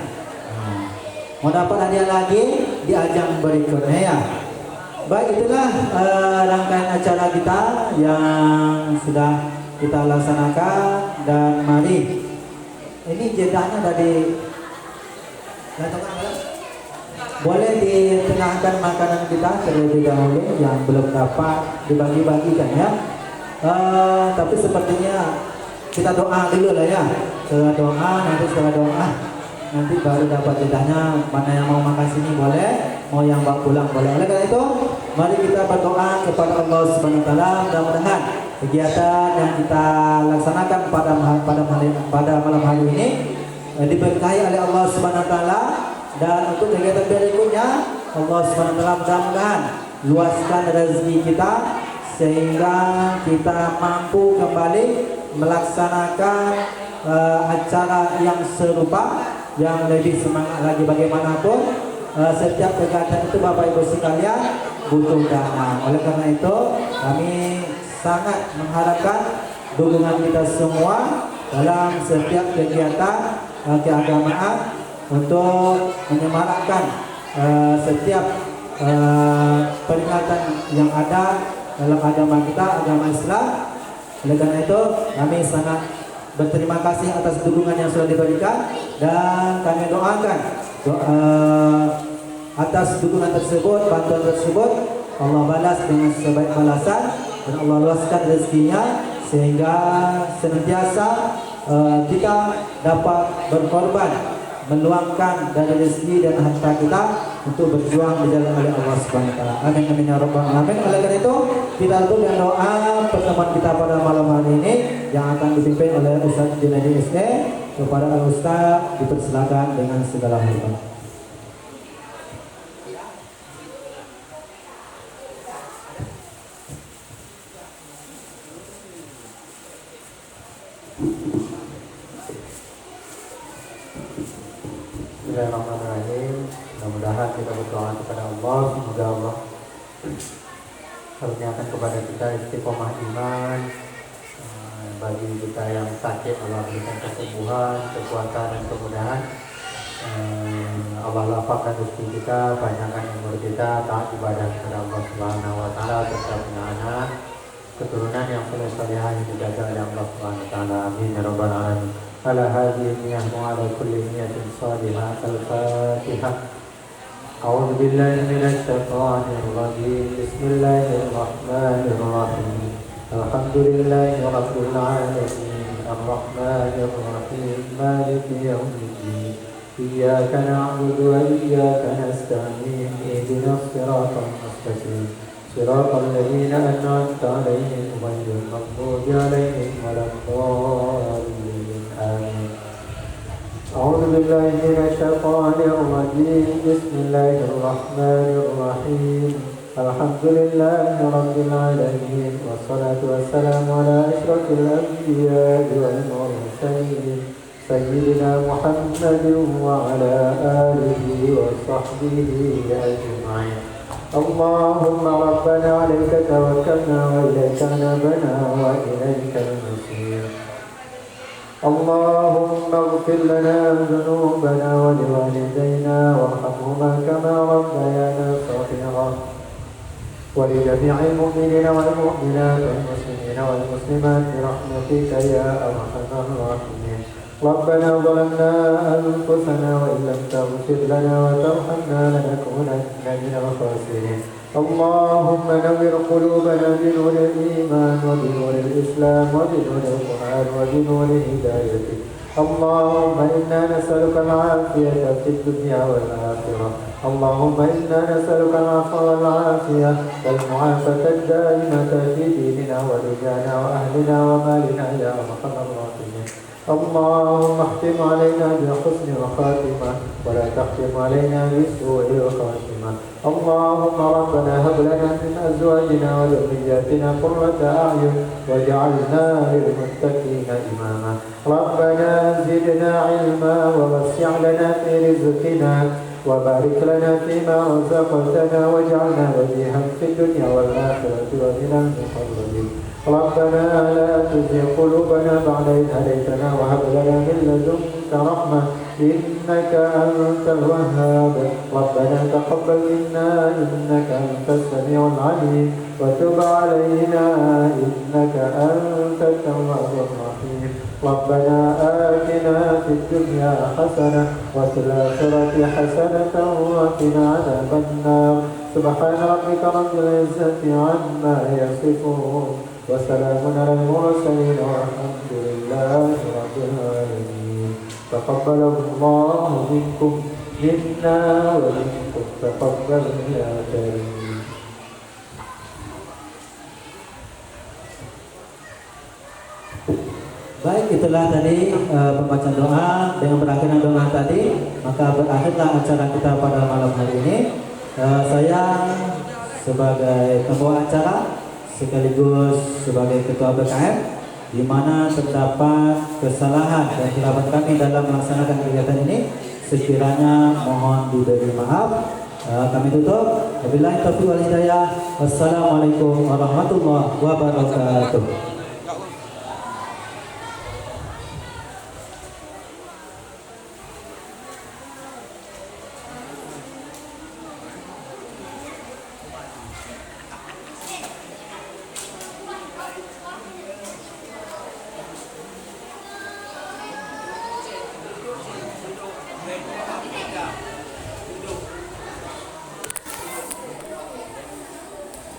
Mau dapat hadiah lagi di ajang berikutnya ya. Baik, itulah rangkaian acara kita yang sudah kita laksanakan. Dan mari, ini jedahnya dari boleh ditengahkan makanan kita terlebih dahulu yang belum dapat dibagi-bagikan ya. Tapi sepertinya kita doa dulu lah ya. Setelah doa, nanti baru dapat jedahnya. Mana yang mau makan sini boleh, mau yang bawa pulang boleh. Oleh karena itu, mari kita berdoa kepada Allah Subhanahu wa taala. Mudah-mudahan kegiatan yang kita laksanakan pada malam hari ini diberkahi oleh Allah Subhanahu wa taala, dan untuk kegiatan berikutnya Allah Subhanahu wa taala mudah-mudahan luaskan rezeki kita sehingga kita mampu kembali melaksanakan acara yang serupa, yang lebih semangat lagi. Bagaimanapun setiap kegiatan itu Bapak Ibu sekalian butuh dana. Oleh karena itu kami sangat mengharapkan dukungan kita semua dalam setiap kegiatan keagamaan untuk menyemarakkan setiap peringatan yang ada dalam agama kita, agama Islam. Oleh karena itu kami sangat berterima kasih atas dukungan yang sudah diberikan, dan kami doakan atas dukungan tersebut, bantuan tersebut Allah balas dengan sebaik balasan, dan Allah luaskan rezekinya sehingga senantiasa kita dapat berkorban, meluangkan dari rezeki dan harta kita untuk berjuang di jalan oleh Allah Subhanahu wa taala. Amin amin ya rabbal alamin. Oleh karena itu, kita tutup dengan doa pertemuan kita pada malam hari ini yang akan dipimpin oleh Ustaz Junaidi SD. Kepada Al Ustaz dipersilakan dengan segala hormat. Bismillahirrahmanirrahim. Mudah-mudahan kita berdoa kepada Allah, semoga Allah karuniakan kepada kita istiqomah iman. Bagi kita yang sakit, Allah berikan kesembuhan, kekuatan dan kemudahan. Allah lapangkan rezeki kita, banyakkan umur kita, taat ibadah kepada Allah Subhanahu wa taala, serta punya anak keturunan yang soleh salihah yang dijaga oleh Allah Subhanahu wa taala. Amin ya rabbal alamin. Ala hadhihi niyyah wa ala kulli niyyatin salihah. Al-Fatihah. A'udzu billahi minasy syaithanir rajim. Bismillahirrahmanirrahim. Alhamdulillahi rabbil alamin. Ar-Rahmanir Rahim. Maliki yaumiddin. Iyyaka na'budu wa iyyaka nasta'in. Ihdinas siratal mustaqim. Siratal ladzina an'amta 'alaihim ghairil maghdubi 'alaihim waladdallin. Amin. A'udzu billahi minasy syaithanir rajim. Bismillahirrahmanir rahim. Alhamdulillahi rabbil alamin. Wassalatu wassalamu ala asyrafil anbiya'i wal mursalin. Sayyidina Muhammadin wa ala alihi wa sahbihi ajma'in. Allahumma rabbana 'alaika tawakkalna wa ilaika anabna wa ilaikal masir. Allahumma ighfir lana dhunubana wa liwalidayna warhamhuma kama rabbayana saghira. Wa li jami'il mu'minina wal mu'minat wal muslimina wal muslimat bi rahmatika ya arhamar rahimin. Rabbana zalamna anfusana wa illam taghfir lana wa tarhamna lanakunanna minal khasirin. Allahumma nawwir qulubana bi nuril iman wa bi nuril islam wa bi nuril Qur'an wa bi nuril hidayatik. Allahumma inna nas'aluka al-'afiyata fid dunya wal akhirah. Allahumma inna nas'aluka al-'afwa wal 'afiyah wal mu'afata ad-da'imata fi dinina wa dunyana wa ahlina wa malina ya arhamar rahimin. اللهم اختم علينا بحسن الخاتمة ولا تختم علينا بسوء الخاتمة. اللهم ربنا هب لنا من أزواجنا وذرياتنا قرة أعين واجعلنا للمتقين إماما. ربنا زدنا علما ووسع لنا في رزقنا وبارك لنا فيما رزقتنا واجعلنا وجيها في الدنيا والآخرة ومن المقربين. ربنا لا تزغ قلوبنا بعد إذ هديتنا وهب لنا من لدنك رحمة إنك أنت الوهاب. ربنا تقبل منا إنك أنت السميع العليم وتب علينا إنك أنت التواب الرحيم. ربنا آتنا في الدنيا حسنة وفي الآخرة حسنة وقنا عذاب النار. سبحان ربك رب العزة عما يصفون وسلام على المرسلين والحمد لله رب العالمين. تقبل الله منكم منا ومنكم تقبل يا كريم. Baik, itulah tadi pembacaan doa. Dengan berakhirnya doa tadi, maka berakhirlah acara kita pada malam hari ini. Saya sebagai pembawa acara sekaligus sebagai ketua BKM, di mana terdapat kesalahan dan khilafat kami dalam melaksanakan kegiatan ini, sekiranya mohon diberi maaf. Kami tutup. Wabillahi taufiq wal hidayah. Wassalamualaikum warahmatullahi wabarakatuh.